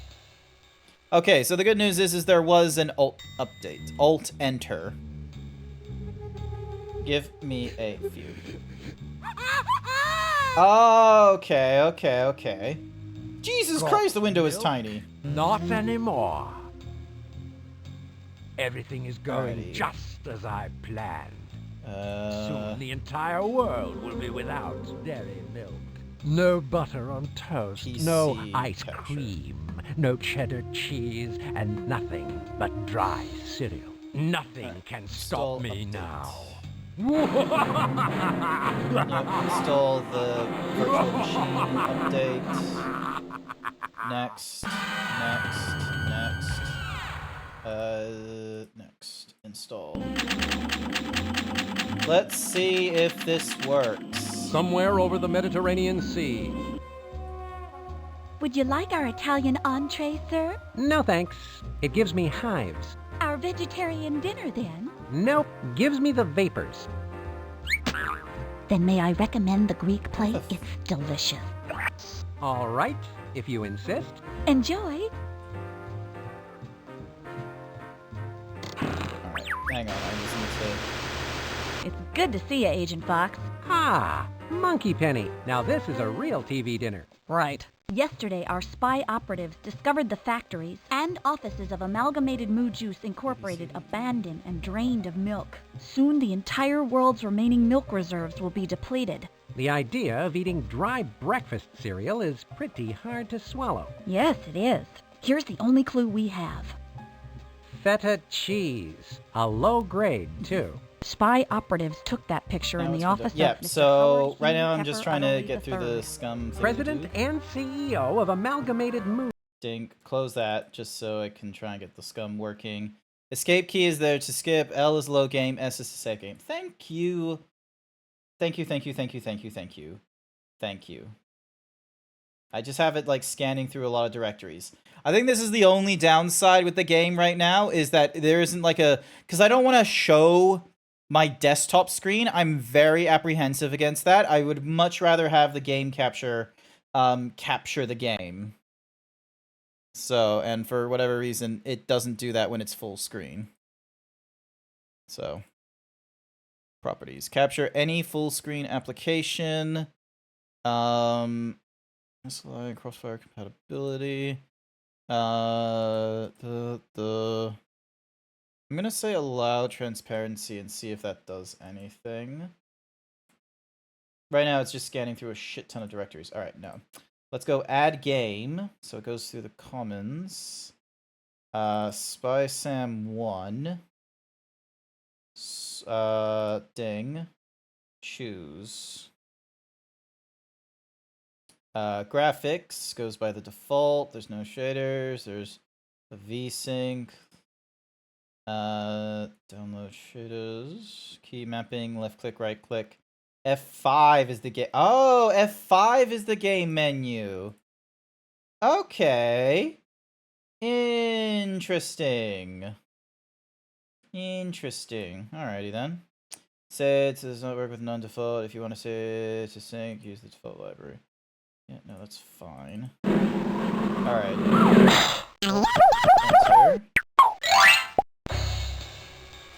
Okay, so the good news is there was an alt update. Alt enter. Give me a few. Okay. Jesus Christ, the window is tiny. Not anymore. Everything is going just as I planned. Soon the entire world will be without dairy milk. No butter on toast, no ice cream, no cheddar cheese, and nothing but dry cereal. Nothing can stop me now. Install the virtual machine update. Next. Next. Install. Let's see if this works. Somewhere over the Mediterranean Sea. Would you like our Italian entree, sir? No thanks. It gives me hives. Our vegetarian dinner, then? Nope, gives me the vapors. Then may I recommend the Greek plate? It's delicious. All right, if you insist. Enjoy. Hang on, I just need to... It's good to see you, Agent Fox. Ah, Monkey Penny. Now this is a real TV dinner. Right. Yesterday, our spy operatives discovered the factories and offices of Amalgamated Moo Juice Incorporated abandoned and drained of milk. Soon, the entire world's remaining milk reserves will be depleted. The idea of eating dry breakfast cereal is pretty hard to swallow. Yes, it is. Here's the only clue we have. Feta cheese. A low grade, too. Spy operatives took that picture in the office of Mr. So Howard right Hugh now I'm Pepper just trying to Utterly get through III. the scum thing. President and CEO of Amalgamated Moo. Ding. Close that just so I can try and get the scum working. Escape key is there to skip. L is low game. S is to save game. Thank you. Thank you. I just have it like scanning through a lot of directories. I think this is the only downside with the game right now is that there isn't like a... Because I don't want to show my desktop screen. I'm very apprehensive against that. I would much rather have the game capture the game. So, and for whatever reason, it doesn't do that when it's full screen. So, properties. Capture any full screen application. Slide crossfire compatibility. I'm gonna say allow transparency and see if that does anything. Right now it's just scanning through a shit ton of directories. Alright, no. Let's go add game. So it goes through the commons. SpySam1. Ding. Choose. Graphics goes by the default. There's no shaders. There's a VSync. Download shaders. Key mapping. Left click, right click. F5 is the game. Oh, F5 is the game menu. Okay. Interesting. Alrighty then. Set does not work with non-default. If you want to say to sync, use the default library. Yeah, no, that's fine. Alright. Enter.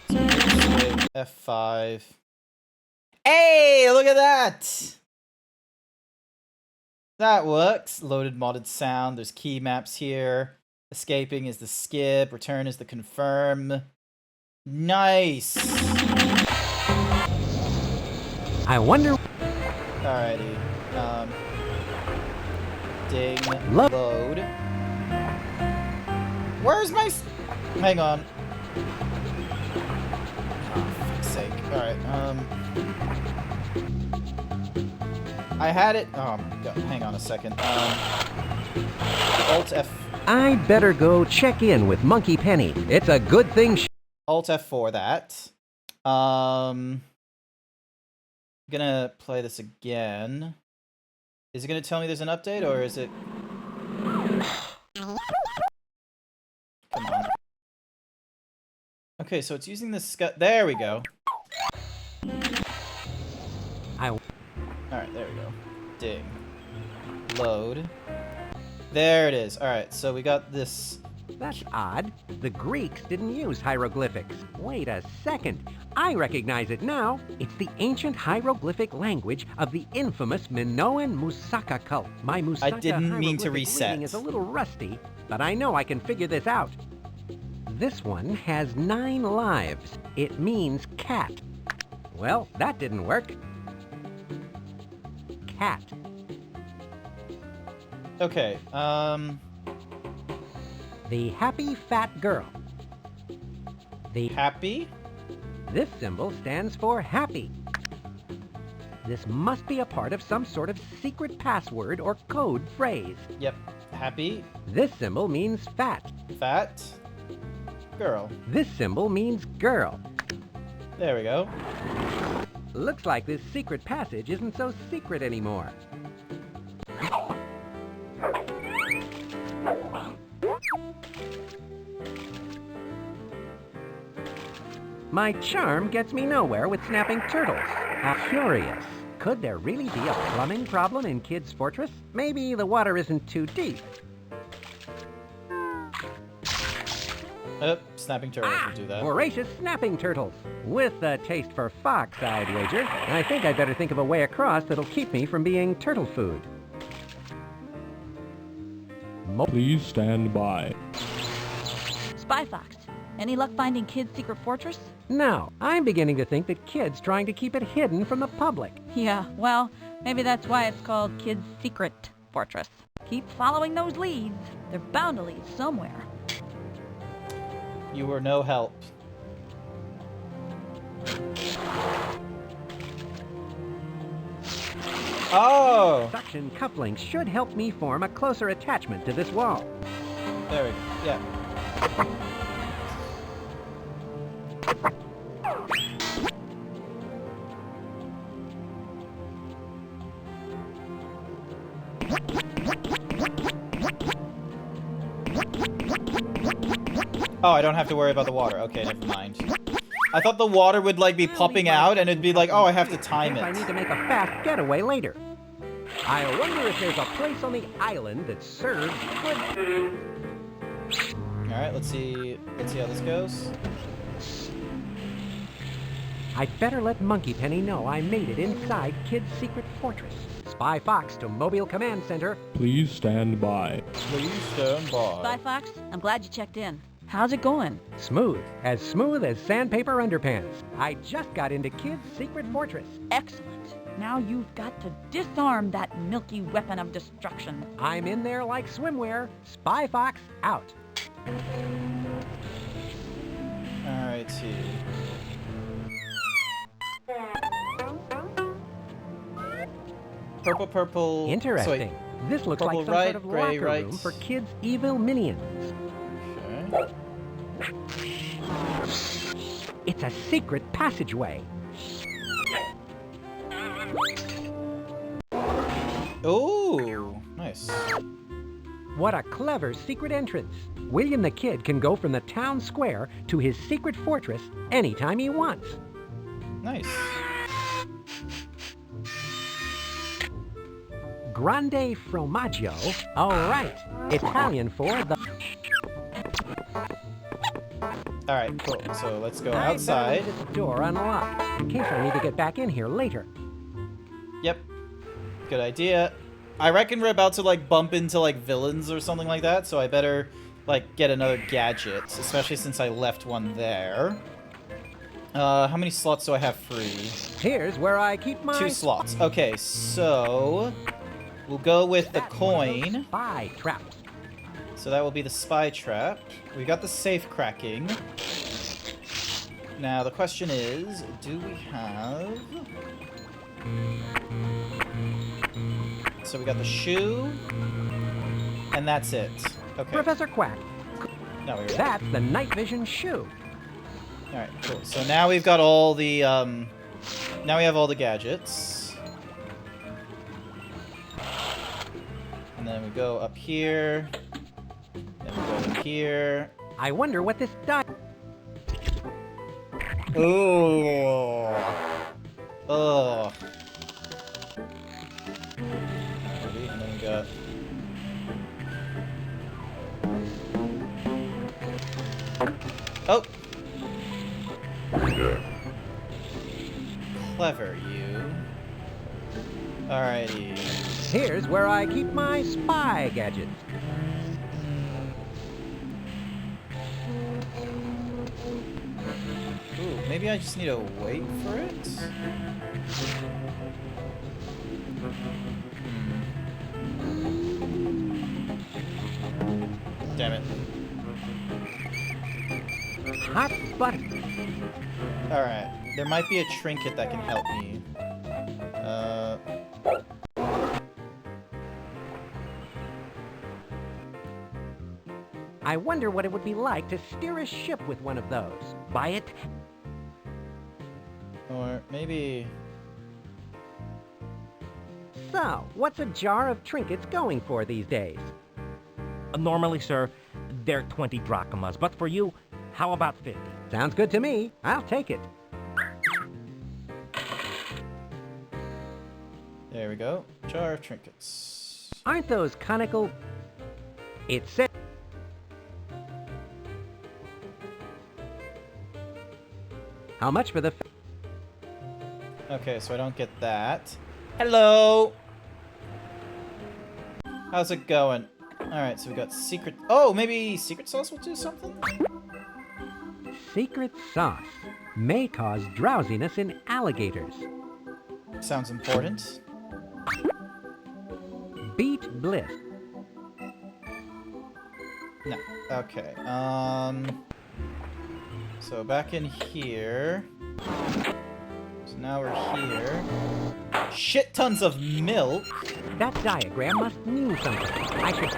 So F5. Hey, look at that! That works. Loaded modded sound. There's key maps here. Escaping is the skip. Return is the confirm. Nice. I wonder. Alrighty. Ding. Load. Where's my? Hang on. Oh, for fuck's sake. Alright. I had it. Oh, hang on a second. Alt F. I better go check in with Monkey Penny. It's a good thing. Alt F4 that. Gonna play this again. Is it gonna tell me there's an update, or is it? Come on. Okay, so it's using this. There we go. Alright, there we go. Ding. Load. There it is. Alright, so we got this. That's odd. The Greeks didn't use hieroglyphics. Wait a second. I recognize it now. It's the ancient hieroglyphic language of the infamous Minoan Musaka cult. My Musaka I didn't mean to hieroglyphic reset. reading is a little rusty, but I know I can figure this out. This one has 9 lives. It means cat. Well, that didn't work. Cat. Okay, The happy fat girl. The happy? This symbol stands for happy. This must be a part of some sort of secret password or code phrase. Yep. Happy. This symbol means fat. Fat. Girl. This symbol means girl. There we go. Looks like this secret passage isn't so secret anymore. My charm gets me nowhere with snapping turtles. Curious. Could there really be a plumbing problem in Kid's Fortress? Maybe the water isn't too deep. Snapping turtles will do that. Voracious snapping turtles. With a taste for fox, I'd wager. I think I'd better think of a way across that'll keep me from being turtle food. Please stand by. Spy Fox, any luck finding Kid's secret fortress? No, I'm beginning to think that Kid's trying to keep it hidden from the public. Yeah, well, maybe that's why it's called Kid's secret fortress. Keep following those leads. They're bound to lead somewhere. You were no help. Oh! Suction cufflinks should help me form a closer attachment to this wall. There we go. Yeah. Oh, I don't have to worry about the water. Okay, never mind. I thought the water would, like, be popping out, and it'd be like, oh, I have to time it. I need to make a fast getaway later. I wonder if there's a place on the island that serves good... Alright, let's see how this goes. I'd better let Monkey Penny know I made it inside Kid's secret fortress. Spy Fox to Mobile Command Center. Please stand by. Please stand by. Spy Fox, I'm glad you checked in. How's it going? Smooth as sandpaper underpants. I just got into Kid's secret fortress. Excellent. Now you've got to disarm that milky weapon of destruction. I'm in there like swimwear. Spy Fox out. Alrighty. Purple. Interesting. So wait, This looks Purple like some right, sort of gray locker right. room for kids' evil minions. Okay. It's a secret passageway. Oh, nice. What a clever secret entrance. William the Kid can go from the town square to his secret fortress anytime he wants. Nice. Grande formaggio. All right. Italian for the... All right, cool. So let's go I better outside. leave this door unlocked in case I need to get back in here later. Yep. Good idea. I reckon we're about to, like, bump into, like, villains or something like that, so I better, like, get another gadget, especially since I left one there. How many slots do I have free? Here's where I keep my... 2 slots. Okay, so... we'll go with the coin. Spy trap. So that will be the spy trap. We got the safe cracking. Now, the question is, do we have... So we got the shoe, and that's it. Okay. Professor Quack. No, we That's the night vision shoe. Alright, cool. So now we've got all the, now we have all the gadgets. And then we go up here. Then we go up here. I wonder what this die... Oh. Oh. And then we got... Oh! Clever, you. Alrighty. Here's where I keep my spy gadgets. Ooh, maybe I just need to wait for it? Damn it. Hot butter. Alright. There might be a trinket that can help me. I wonder what it would be like to steer a ship with one of those. Buy it? Or maybe... So, what's a jar of trinkets going for these days? Normally, sir, they're 20 drachmas, but for you, how about 50? Sounds good to me. I'll take it. There we go. Jar of trinkets. Aren't those conical... It said... How much for the... Okay, so I don't get that. Hello! How's it going? Alright, so we got secret... Oh, maybe secret sauce will do something? Secret sauce may cause drowsiness in alligators. Sounds important. Beat bliss. No. Okay, so back in here. So now we're here. Shit tons of milk. That diagram must mean something. I should...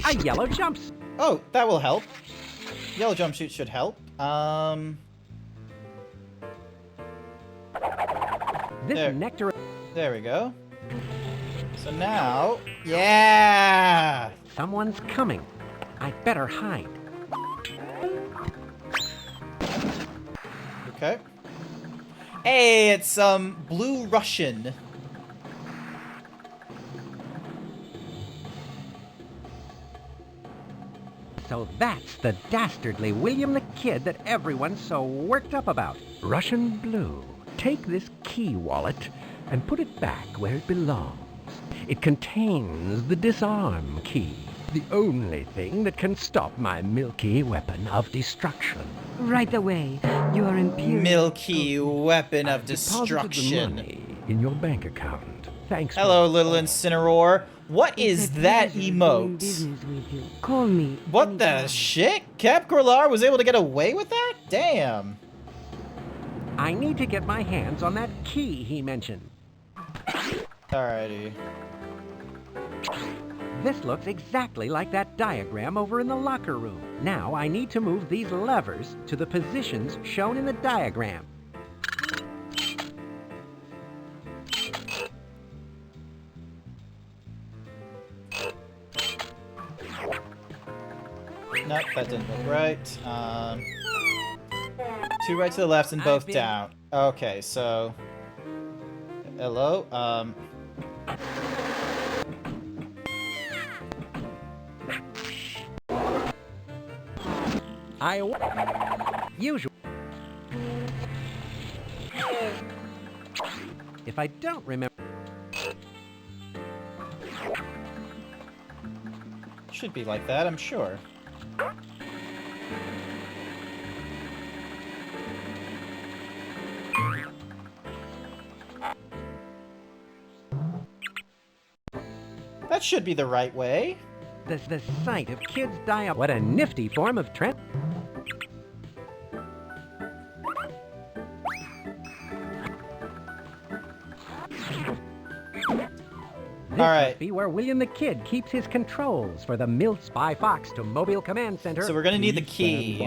A yellow jumps. Oh, that will help. Yellow jumpsuit should help. This nectar... There we go. So now... Yeah! Someone's coming. I better hide. Okay. Hey, it's, Blue Russian. So that's the dastardly William the Kid that everyone's so worked up about. Russian blue. Take this key wallet and put it back where it belongs. It contains the disarm key, the only thing that can stop my milky weapon of destruction. Right away. You are imperial. Milky weapon of Deposited the destruction. money in your bank account. Thanks. Hello, little Incineroar. What is that emote? Business with you. Call me. What the shit? Cap Gorlar was able to get away with that? Damn. I need to get my hands on that key he mentioned. Alrighty. This looks exactly like that diagram over in the locker room. Now I need to move these levers to the positions shown in the diagram. Nope, that didn't look right. 2 right to the left and both down. Okay, so... Hello? Usually. If I don't remember... Should be like that, I'm sure. That should be the right way. The sight of kids die up. What a nifty form of trend. This must be where William the Kid keeps his controls for the Mill Spy Fox to Mobile Command Center. So we're gonna need the key.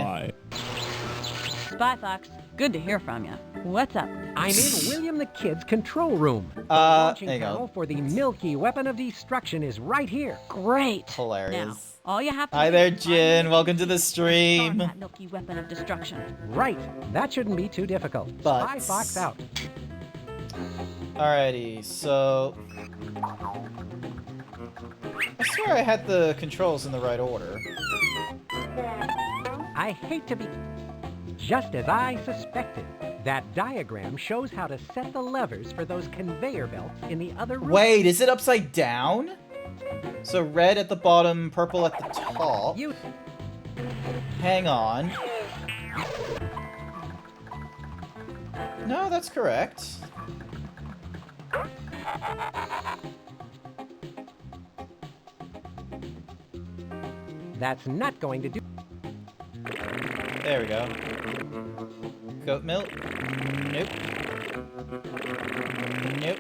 Spy Fox, good to hear from you. What's up? I'm in William the Kid's control room. The there launching you panel go. for the Milky Weapon of Destruction is right here. Great. Hilarious. Now, all you have to Hi do there, is Jin. Welcome to the stream. that Milky Weapon of Destruction. Right. That shouldn't be too difficult. But- Spy Fox out. Alrighty, so... I swear I had the controls in the right order. I hate to be... Just as I suspected. That diagram shows how to set the levers for those conveyor belts in the other room. Wait, is it upside down? So red at the bottom, purple at the top. Hang on. No, that's correct. That's not going to do... There we go. Goat milk? Nope. Nope.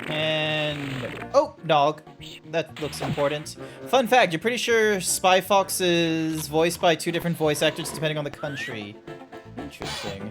And... Oh, dog. That looks important. Fun fact, you're pretty sure Spy Fox is voiced by 2 different voice actors depending on the country. Interesting.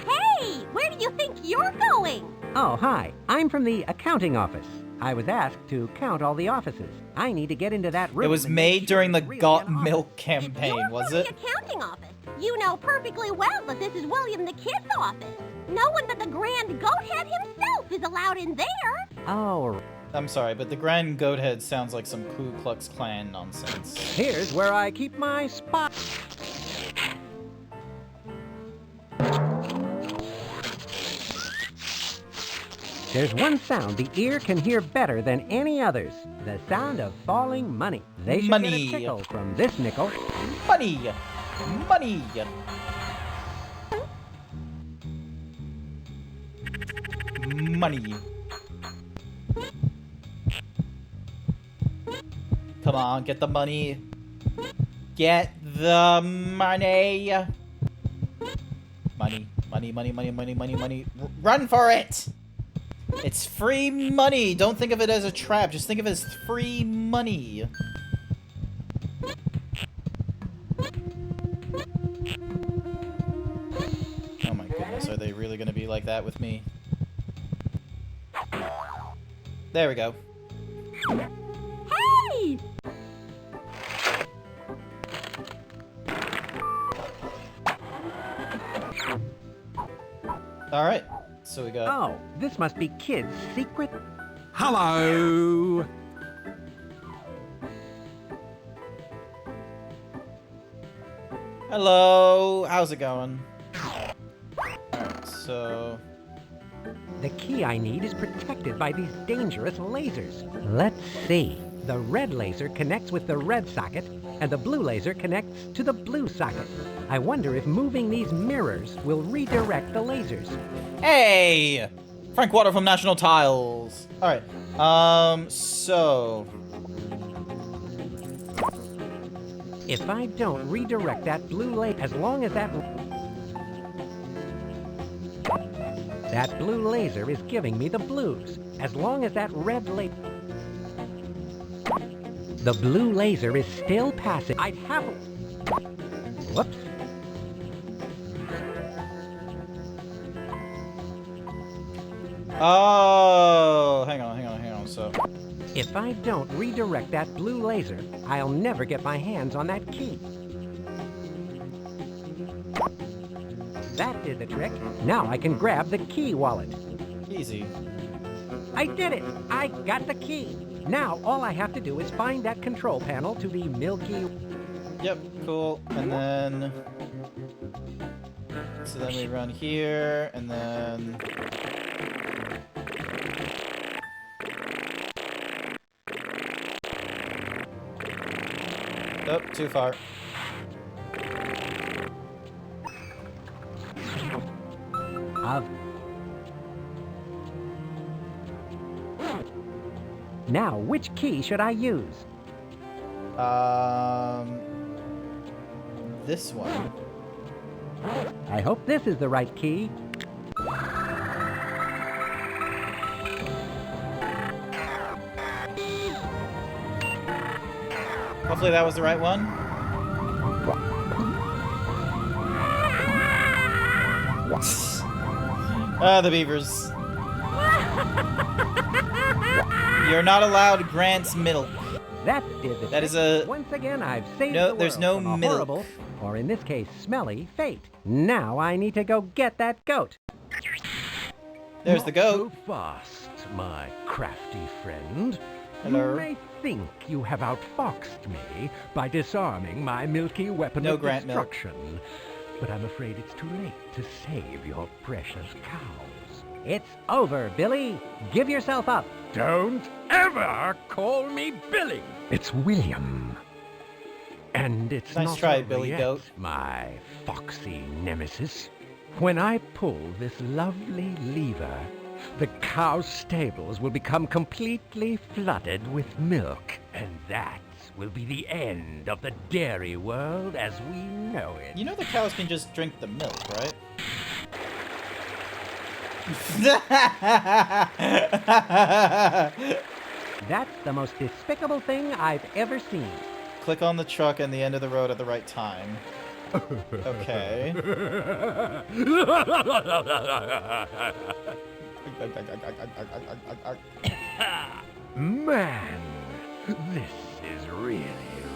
Hey, where do you think you're going? Oh, hi. I'm from the accounting office. I was asked to count all the offices. I need to get into that room. It was and made make during the sure it's Got really Milk campaign, was it? Accounting office. You know perfectly well that this is William the Kid's office. No one but the Grand Goathead himself is allowed in there. Oh, I'm sorry, but the Grand Goathead sounds like some Ku Klux Klan nonsense. here's where I keep my spot. There's one sound the ear can hear better than any others. The sound of falling money. They should Money. get a tickle from this nickel. Money! Money! Money. Come on, get the money. Get the money. Money, money, money, money, money, money, money. Run for it! It's free money. Don't think of it as a trap. Just think of it as free money. Oh my goodness, are they really going to be like that with me? There we go. Hey! Alright, so we got... Oh, this must be Kid's secret. Hello! Hello! How's it going? Alright, so... The key I need is protected by these dangerous lasers. Let's see. The red laser connects with the red socket, and the blue laser connects to the blue socket. I wonder if moving these mirrors will redirect the lasers. Hey! Frank Water from National Tiles. Alright, so... If I don't redirect that blue laser, as long as that blue laser is giving me the blues, as long as that red laser... The blue laser is still passing. I'd have... Whoops. Oh, hang on. So, if I don't redirect that blue laser, I'll never get my hands on that key. That did the trick. Now I can grab the key wallet. Easy. I did it! I got the key. Now all I have to do is find that control panel to the Milky... Yep, cool. And then... So then we run here, and then... Oh, too far. Now, which key should I use? This one. I hope this is the right key. Hopefully that was the right one. The beavers. You're not allowed Grant's milk. That did the That is a... Once again, I've saved No, the world there's no from a milk. horrible, or in this case, smelly, fate. Now I need to go get that goat. There's the goat. So fast, my crafty friend. Hello. You may think you have outfoxed me by disarming my milky weapon No of Grant milk. destruction. But I'm afraid it's too late to save your precious cows. It's over, Billy. Give yourself up. Don't ever call me Billy. It's William. And it's Nice not try, over Billy yet, Goat. my foxy nemesis. When I pull this lovely lever, the cow stables will become completely flooded with milk, and that will be the end of the dairy world as we know it. You know the cows can just drink the milk, right? That's the most despicable thing I've ever seen. Click on the truck and the end of the road at the right time. Okay. Man, this is really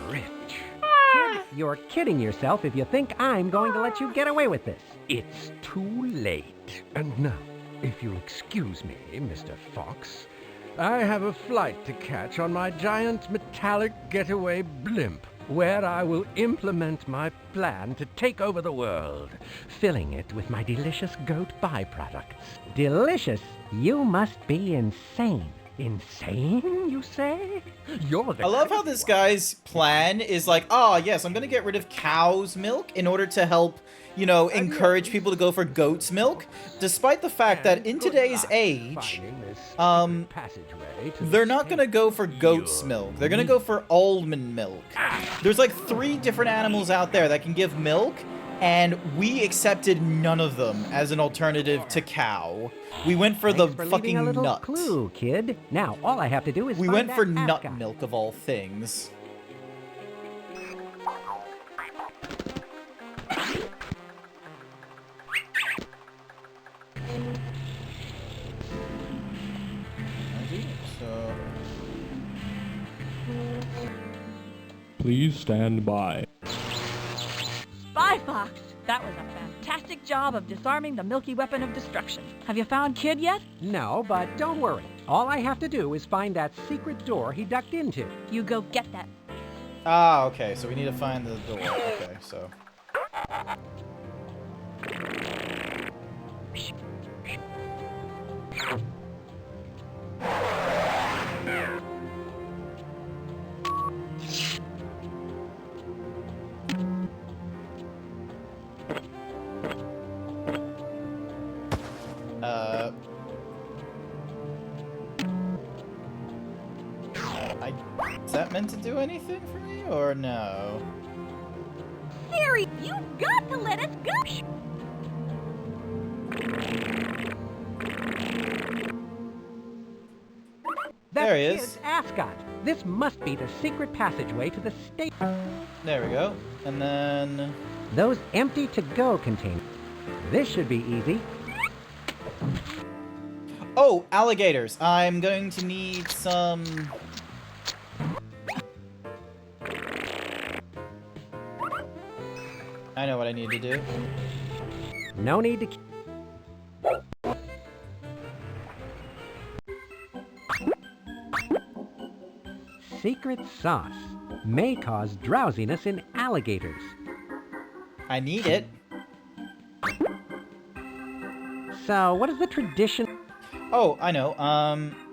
rich. Kid, you're kidding yourself if you think I'm going to let you get away with this. It's too late. And now, if you'll excuse me, Mr. Fox, I have a flight to catch on my giant metallic getaway blimp, where I will implement my plan to take over the world, filling it with my delicious goat byproducts. Delicious? You must be insane. Insane, you say? You're the... I love how this guy's plan is like, oh, yes, I'm going to get rid of cow's milk in order to help, you know, encourage people to go for goat's milk, despite the fact that in today's age, they're not going to go for goat's milk. They're going to go for almond milk. There's like 3 different animals out there that can give milk, and we accepted none of them as an alternative to cow. We went for Thanks the for fucking leaving a little nut. clue, kid. Now, all I have to do is We find went that for nut ascot. milk of all things. So... Please stand by. Spy Fox! That was a fantastic job of disarming the Milky Weapon of Destruction. Have you found Kid yet? No, but don't worry. All I have to do is find that secret door he ducked into. You go get that. Ah, okay, so we need to find the door. Okay, so... Is that meant to do anything for me, or no? Hurry! You've got to let us go! There he is. Kid's ascot. This must be the secret passageway to the state. There we go. And then... Those empty to-go containers. This should be easy. Oh, alligators. I'm going to need some... I know what I need to do. No need to... Secret sauce may cause drowsiness in alligators. I need it. So, what is the tradition? Oh, I know.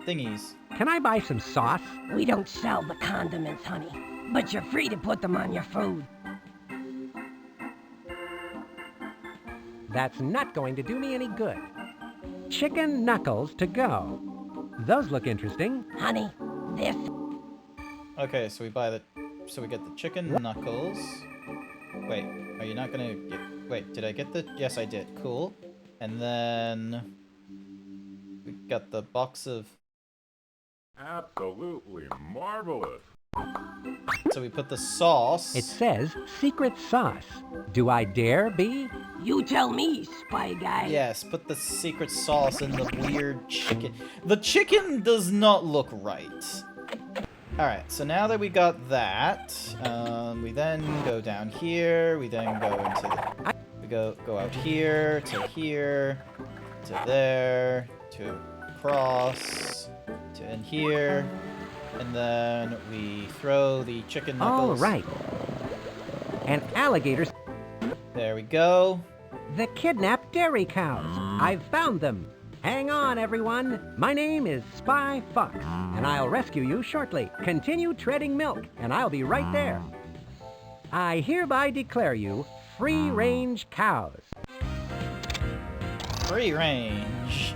Thingies. Can I buy some sauce? We don't sell the condiments, honey, but you're free to put them on your food. That's not going to do me any good. Chicken knuckles to go. Those look interesting. Honey, this... Okay, so we buy the... So we get the chicken knuckles. Wait, are you not gonna get... Wait, did I get the... Yes, I did. Cool. And then... We got the box of... Absolutely marvelous. So we put the sauce. It says secret sauce. Do I dare be? You tell me, spy guy. Yes, put the secret sauce in the weird chicken. The chicken does not look right. Alright, so now that we got that, we then go down here, we then go into the... We go out here, to there, to across, to in here, and then we throw the chicken knuckles. All right. And alligators. There we go. The kidnapped dairy cows. I've found them. Hang on, everyone. My name is Spy Fox, and I'll rescue you shortly. Continue treading milk, and I'll be right there. I hereby declare you free-range cows. Free range.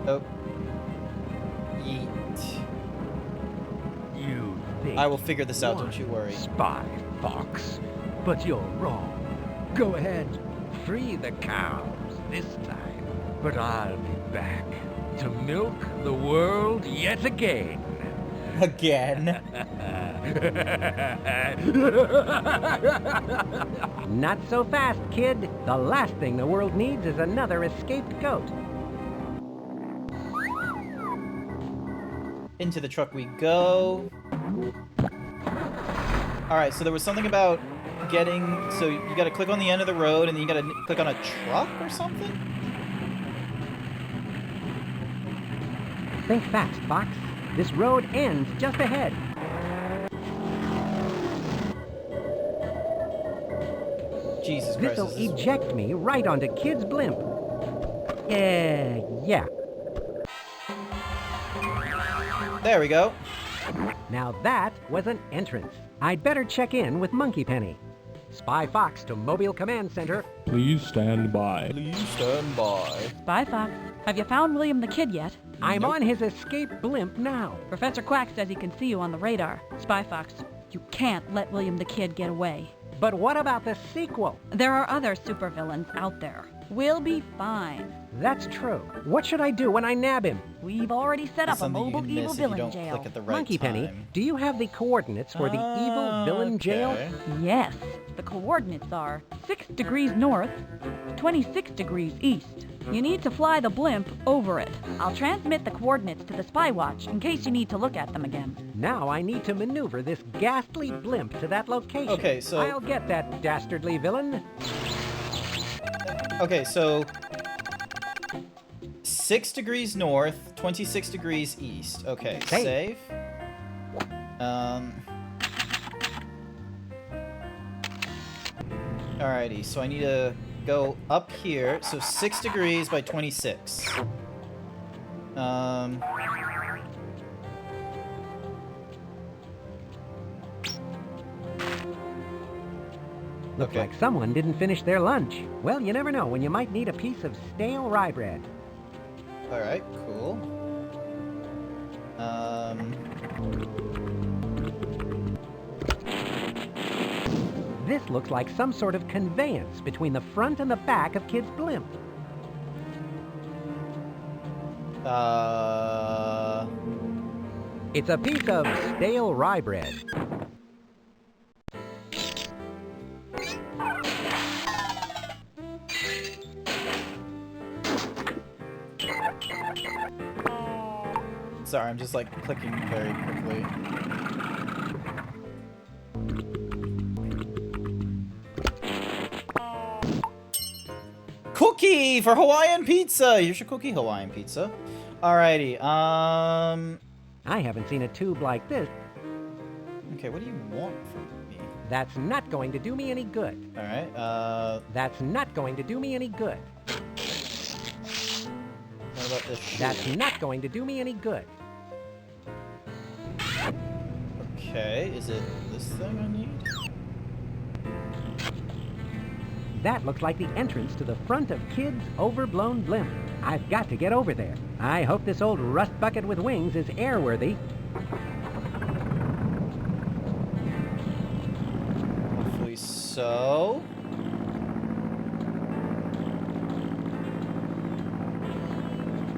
Oh. Yeet. You think I will figure this out, don't you worry. Spy Fox, but you're wrong. Go ahead, free the cows this time, but I'll be back to milk the world yet again. Again. Not so fast, kid. The last thing the world needs is another escaped goat. Into the truck we go. Alright, so there was something about getting... So you gotta click on the end of the road, and then you gotta click on a truck or something? Think fast, Fox. This road ends just ahead. Jesus Christ. This'll eject me right onto Kid's blimp. Yeah. There we go. Now that was an entrance. I'd better check in with Monkey Penny. Spy Fox to Mobile Command Center. Please stand by. Please stand by. Spy Fox, have you found William the Kid yet? I'm on his escape blimp now. Professor Quack says he can see you on the radar. Spy Fox, you can't let William the Kid get away. But what about the sequel? There are other supervillains out there. We'll be fine. That's true. What should I do when I nab him? We've already set up a mobile evil villain jail. Click at the right Monkey Penny, time. do you have the coordinates for the evil villain jail? Yes. The coordinates are 6 degrees north, 26 degrees east. You need to fly the blimp over it. I'll transmit the coordinates to the Spy Watch in case you need to look at them again. Now I need to maneuver this ghastly blimp to that location. Okay, so... I'll get that dastardly villain. Okay, so... 6 degrees north, 26 degrees east. Okay, save. Alrighty, so I need to go up here. So 6 degrees by 26. Looks like someone didn't finish their lunch. Well, you never know when you might need a piece of stale rye bread. Alright, cool. looks like some sort of conveyance between the front and the back of Kid's blimp. It's a piece of stale rye bread. Sorry, I'm just like clicking very quickly. Cookie for Hawaiian pizza! Here's your cookie Hawaiian pizza. Alrighty, I haven't seen a tube like this. Okay, what do you want from me? That's not going to do me any good. Alright, That's not going to do me any good. what about this shoe? That's not going to do me any good. Okay, is it this thing I need? That looks like the entrance to the front of Kid's overblown blimp. I've got to get over there. I hope this old rust bucket with wings is airworthy. Hopefully so.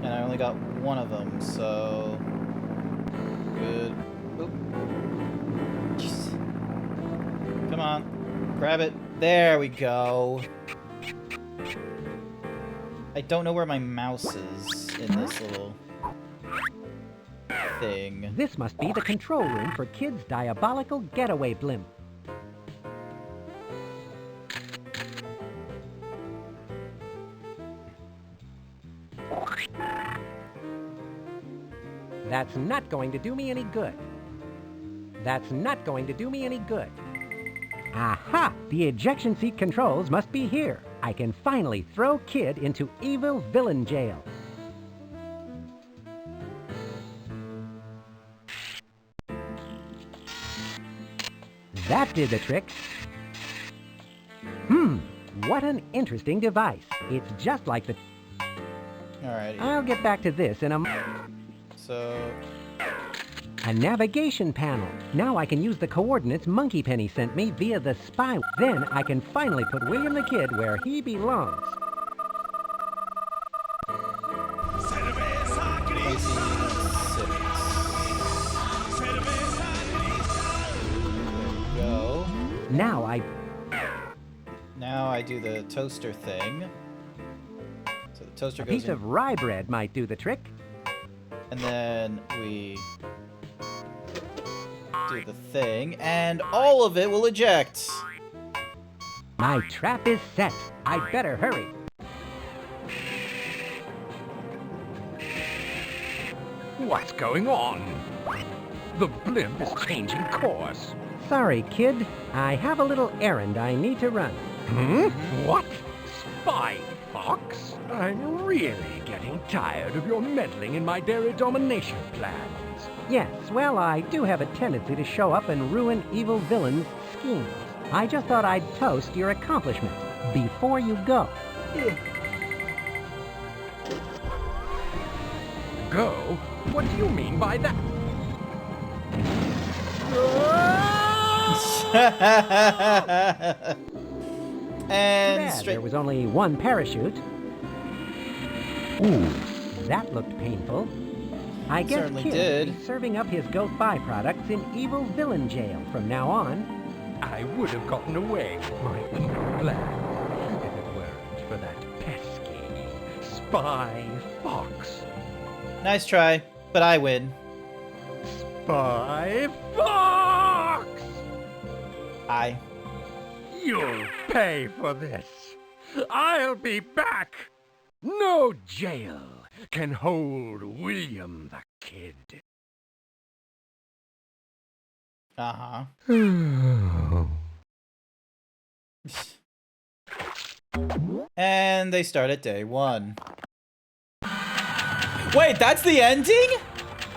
And I only got one of them, so... Good. Oop. Jeez. Come on. Grab it. There we go. I don't know where my mouse is in this little thing. This must be the control room for Kid's diabolical getaway blimp. That's not going to do me any good. That's not going to do me any good. Aha! The ejection seat controls must be here. I can finally throw Kid into evil villain jail. That did the trick. What an interesting device. It's just like the... Alrighty. I'll get back to this in a... So... A navigation panel. Now I can use the coordinates Monkey Penny sent me via the spy. Then I can finally put William the Kid where he belongs. Go. Now I do the toaster thing. So the toaster a goes piece of rye bread might do the trick. And then we do the thing, and all of it will eject. My trap is set. I'd better hurry. What's going on? The blimp is changing course. Sorry, Kid. I have a little errand I need to run. What? Spy Fox? I'm really getting tired of your meddling in my dairy domination plans. Yes, well, I do have a tendency to show up and ruin evil villains' schemes. I just thought I'd toast your accomplishment before you go. Go? What do you mean by that? And there was only one parachute. Ooh, that looked painful. I guess certainly Kid did. will be serving up his goat byproducts in evil villain jail from now on. I would have gotten away with my evil plan if it weren't for that pesky Spy Fox. Nice try, but I win. Spy Fox! You'll pay for this. I'll be back. No jail can hold William the Kid. Uh-huh. And they start at day 1. Wait, that's the ending?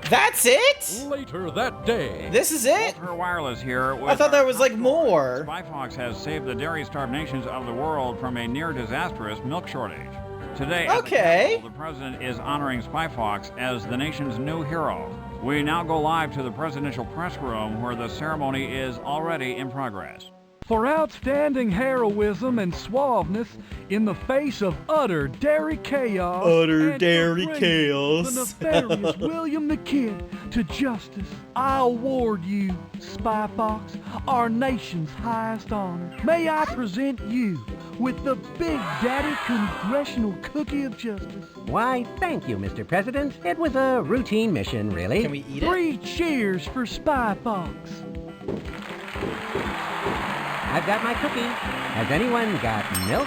That's it? Later that day. This is it? Walter Wireless here. I thought there was like more. Spy Fox has saved the dairy-starved nations of the world from a near-disastrous milk shortage. Today, at the Capitol, the president is honoring Spy Fox as the nation's new hero. We now go live to the presidential press room where the ceremony is already in progress. for outstanding heroism and suaveness in the face of utter dairy chaos. Utter and dairy for bringing chaos. The nefarious William the Kid to justice. I award you, Spy Fox, our nation's highest honor. May I present you with the Big Daddy Congressional Cookie of Justice. Why, thank you, Mr. President. It was a routine mission, really. Can we eat it? 3 cheers for Spy Fox. I've got my cookie. Has anyone got milk?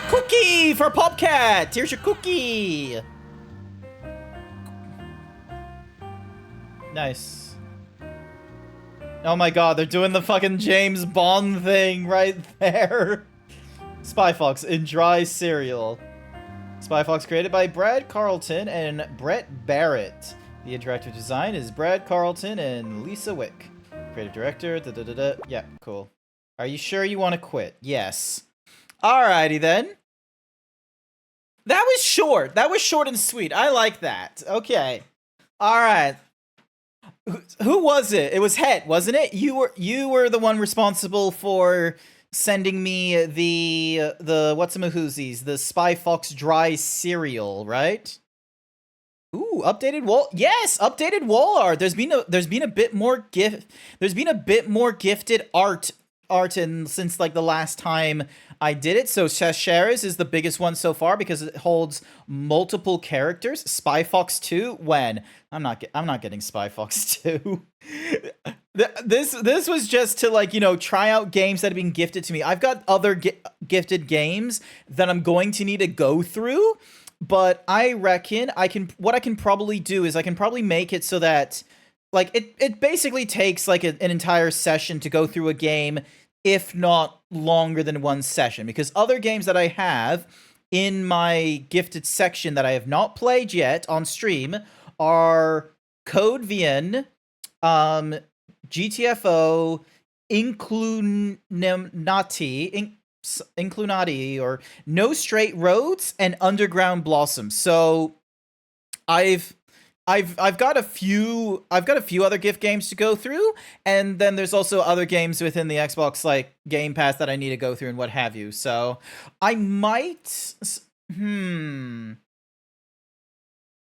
Cookie for Popcat! Here's your cookie! Nice. Oh my god, they're doing the fucking James Bond thing right there. Spy Fox in dry cereal. Spy Fox created by Brad Carlton and Brett Barrett. The interactive design is Brad Carlton and Lisa Wick. Creative director, Yeah, cool. Are you sure you want to quit? Yes. Alrighty then. That was short. That was short and sweet. I like that. Okay. Alright. Who was it? It was Het, wasn't it? You were the one responsible for sending me the whatsamahoozies, the Spy Fox dry cereal, right? Ooh, updated wall. Yes, updated wall art. There's been a bit more gifted art since like the last time I did it. So Shashara's is the biggest one so far because it holds multiple characters. Spy Fox 2, when? I'm not getting Spy Fox 2. This was just to, like, you know, try out games that have been gifted to me. I've got other gifted games that I'm going to need to go through, but I reckon what I can probably do is I can probably make it so that, like, it basically takes like an entire session to go through a game, if not longer than one session, because other games that I have in my gifted section that I have not played yet on stream are Code Vein, GTFO, Inclunati, or No Straight Roads, and Underground Blossom. So I've got a few other gift games to go through, and then there's also other games within the Xbox like Game Pass that I need to go through and what have you. So I might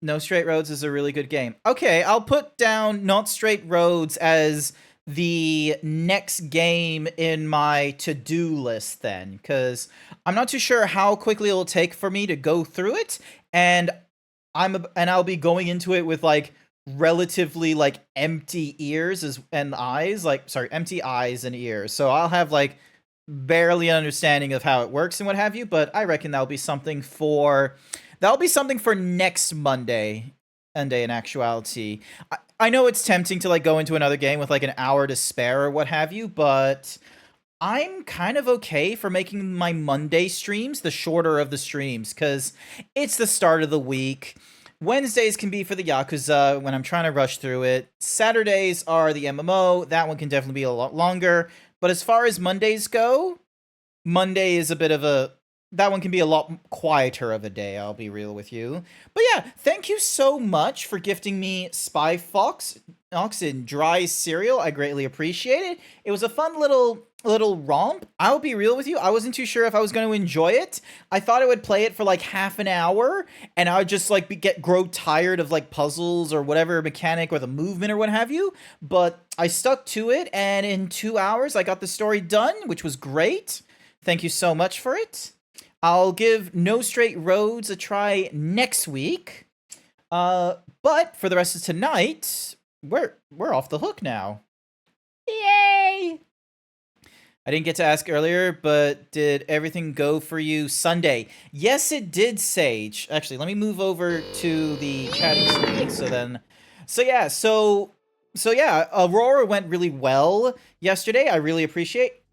No Straight Roads is a really good game. Okay, I'll put down Not Straight Roads as the next game in my to-do list then, because I'm not too sure how quickly it'll take for me to go through it, and I'll be going into it with like relatively like empty ears and eyes, empty eyes and ears. So I'll have like barely an understanding of how it works and what have you, but I reckon that'll be something for next Monday in actuality. I know it's tempting to like go into another game with like an hour to spare or what have you, but I'm kind of okay for making my Monday streams the shorter of the streams, because it's the start of the week. Wednesdays can be for the Yakuza when I'm trying to rush through it. Saturdays are the MMO. That one can definitely be a lot longer. But as far as Mondays go, Monday is that one can be a lot quieter of a day, I'll be real with you. But yeah, thank you so much for gifting me Spy Fox in dry cereal. I greatly appreciate it. It was a fun little romp. I'll be real with you. I wasn't too sure if I was going to enjoy it. I thought I would play it for like half an hour, and I would just like grow tired of like puzzles or whatever mechanic or the movement or what have you. But I stuck to it, and in 2 hours I got the story done, which was great. Thank you so much for it. I'll give No Straight Roads a try next week. But for the rest of tonight, we're off the hook now. Yay! I didn't get to ask earlier, but did everything go for you Sunday? Yes, it did, Sage. Actually, let me move over to the chatting screen. So yeah, Aurora went really well yesterday. I really appreciate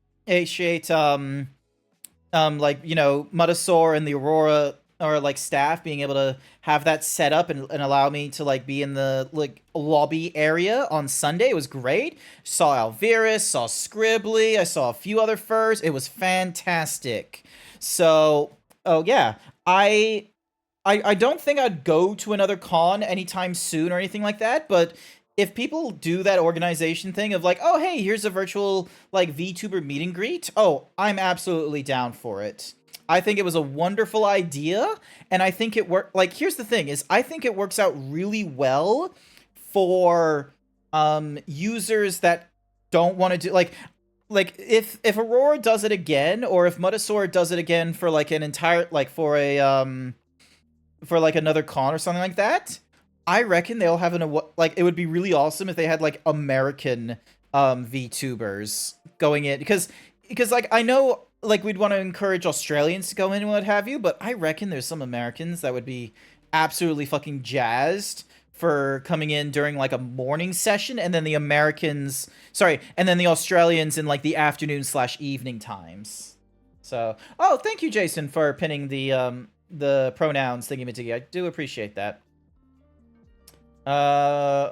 like, you know, Mudasor and the Aurora or like staff being able to have that set up and allow me to like be in the like lobby area on Sunday. It was great. Saw Alvirus, saw Scribbly, I saw a few other furs. It was fantastic. So, oh yeah, I don't think I'd go to another con anytime soon or anything like that, but if people do that organization thing of like, oh, hey, here's a virtual like VTuber meet and greet. Oh, I'm absolutely down for it. I think it was a wonderful idea, and I think it worked. Like, here's the thing: is I think it works out really well for users that don't want to do like if Aurora does it again, or if Mutasaur does it again for like an entire like for a for like another con or something like that. I reckon they'll have like it would be really awesome if they had like American VTubers going in because like I know like we'd want to encourage Australians to go in and what have you, but I reckon there's some Americans that would be absolutely fucking jazzed for coming in during like a morning session, and then the Australians in like the afternoon/evening times. So, oh, thank you, Jason, for pinning the pronouns thingy-majiggy. I do appreciate that. I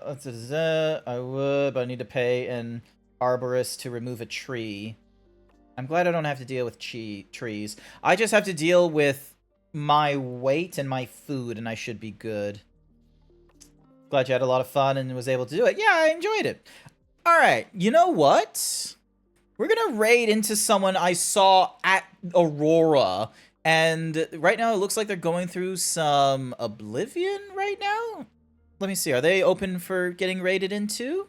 would, but I need to pay an arborist to remove a tree. I'm glad I don't have to deal with trees. I just have to deal with my weight and my food, and I should be good. Glad you had a lot of fun and was able to do it. Yeah, I enjoyed it. All right, you know what? We're gonna raid into someone I saw at Aurora, and right now it looks like they're going through some Oblivion right now. Let me see, are they open for getting raided into?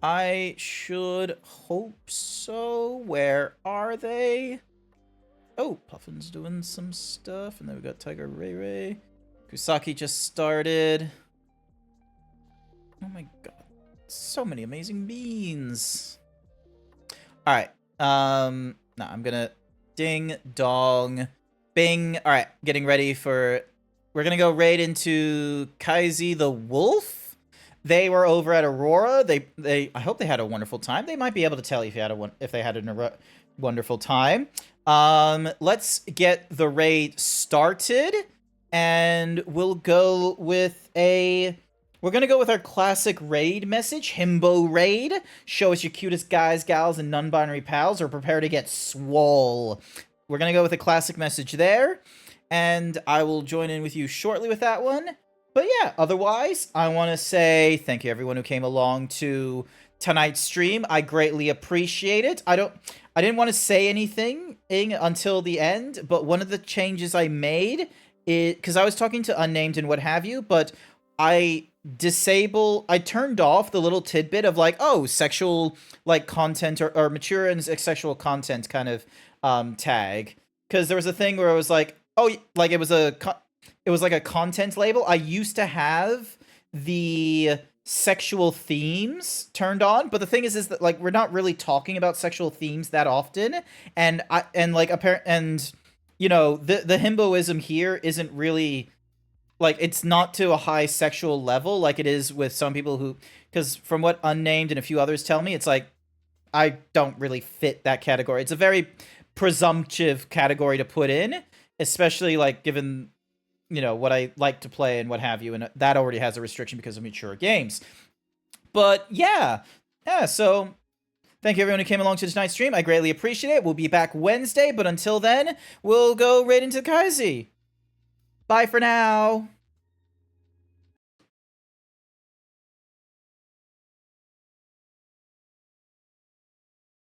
I should hope so. Where are they? Oh, Puffin's doing some stuff, and then we got Tiger Ray Ray. Kusaki just started. Oh my god. So many amazing beans. Alright. I'm gonna ding, dong, bing. Alright, getting ready for... We're gonna go raid into Kaizi the Wolf. They were over at Aurora. I hope they had a wonderful time. They might be able to tell you if they had a wonderful time. Let's get the raid started. And we'll go with we're going to go with our classic raid message, Himbo Raid. Show us your cutest guys, gals, and non-binary pals, or prepare to get swole. We're going to go with a classic message there, and I will join in with you shortly with that one. But yeah, otherwise, I want to say thank you everyone who came along to tonight's stream. I greatly appreciate it. I didn't want to say anything until the end, but one of the changes I made is, because I was talking to Unnamed and what have you, but I turned off the little tidbit of like, oh, sexual like content or mature and sexual content kind of tag, because there was a thing where it was like, oh, like it was like a content label. I used to have the sexual themes turned on, but the thing is that like we're not really talking about sexual themes that often, and you know, the himboism here isn't really like, it's not to a high sexual level like it is with some people who, because from what Unnamed and a few others tell me, it's like I don't really fit that category. It's a very presumptive category to put in, especially like given, you know, what I like to play and what have you, and that already has a restriction because of mature games. But yeah, so thank you everyone who came along to tonight's stream. I greatly appreciate it. We'll be back Wednesday, but until then, we'll go right into Kaizi. Bye for now.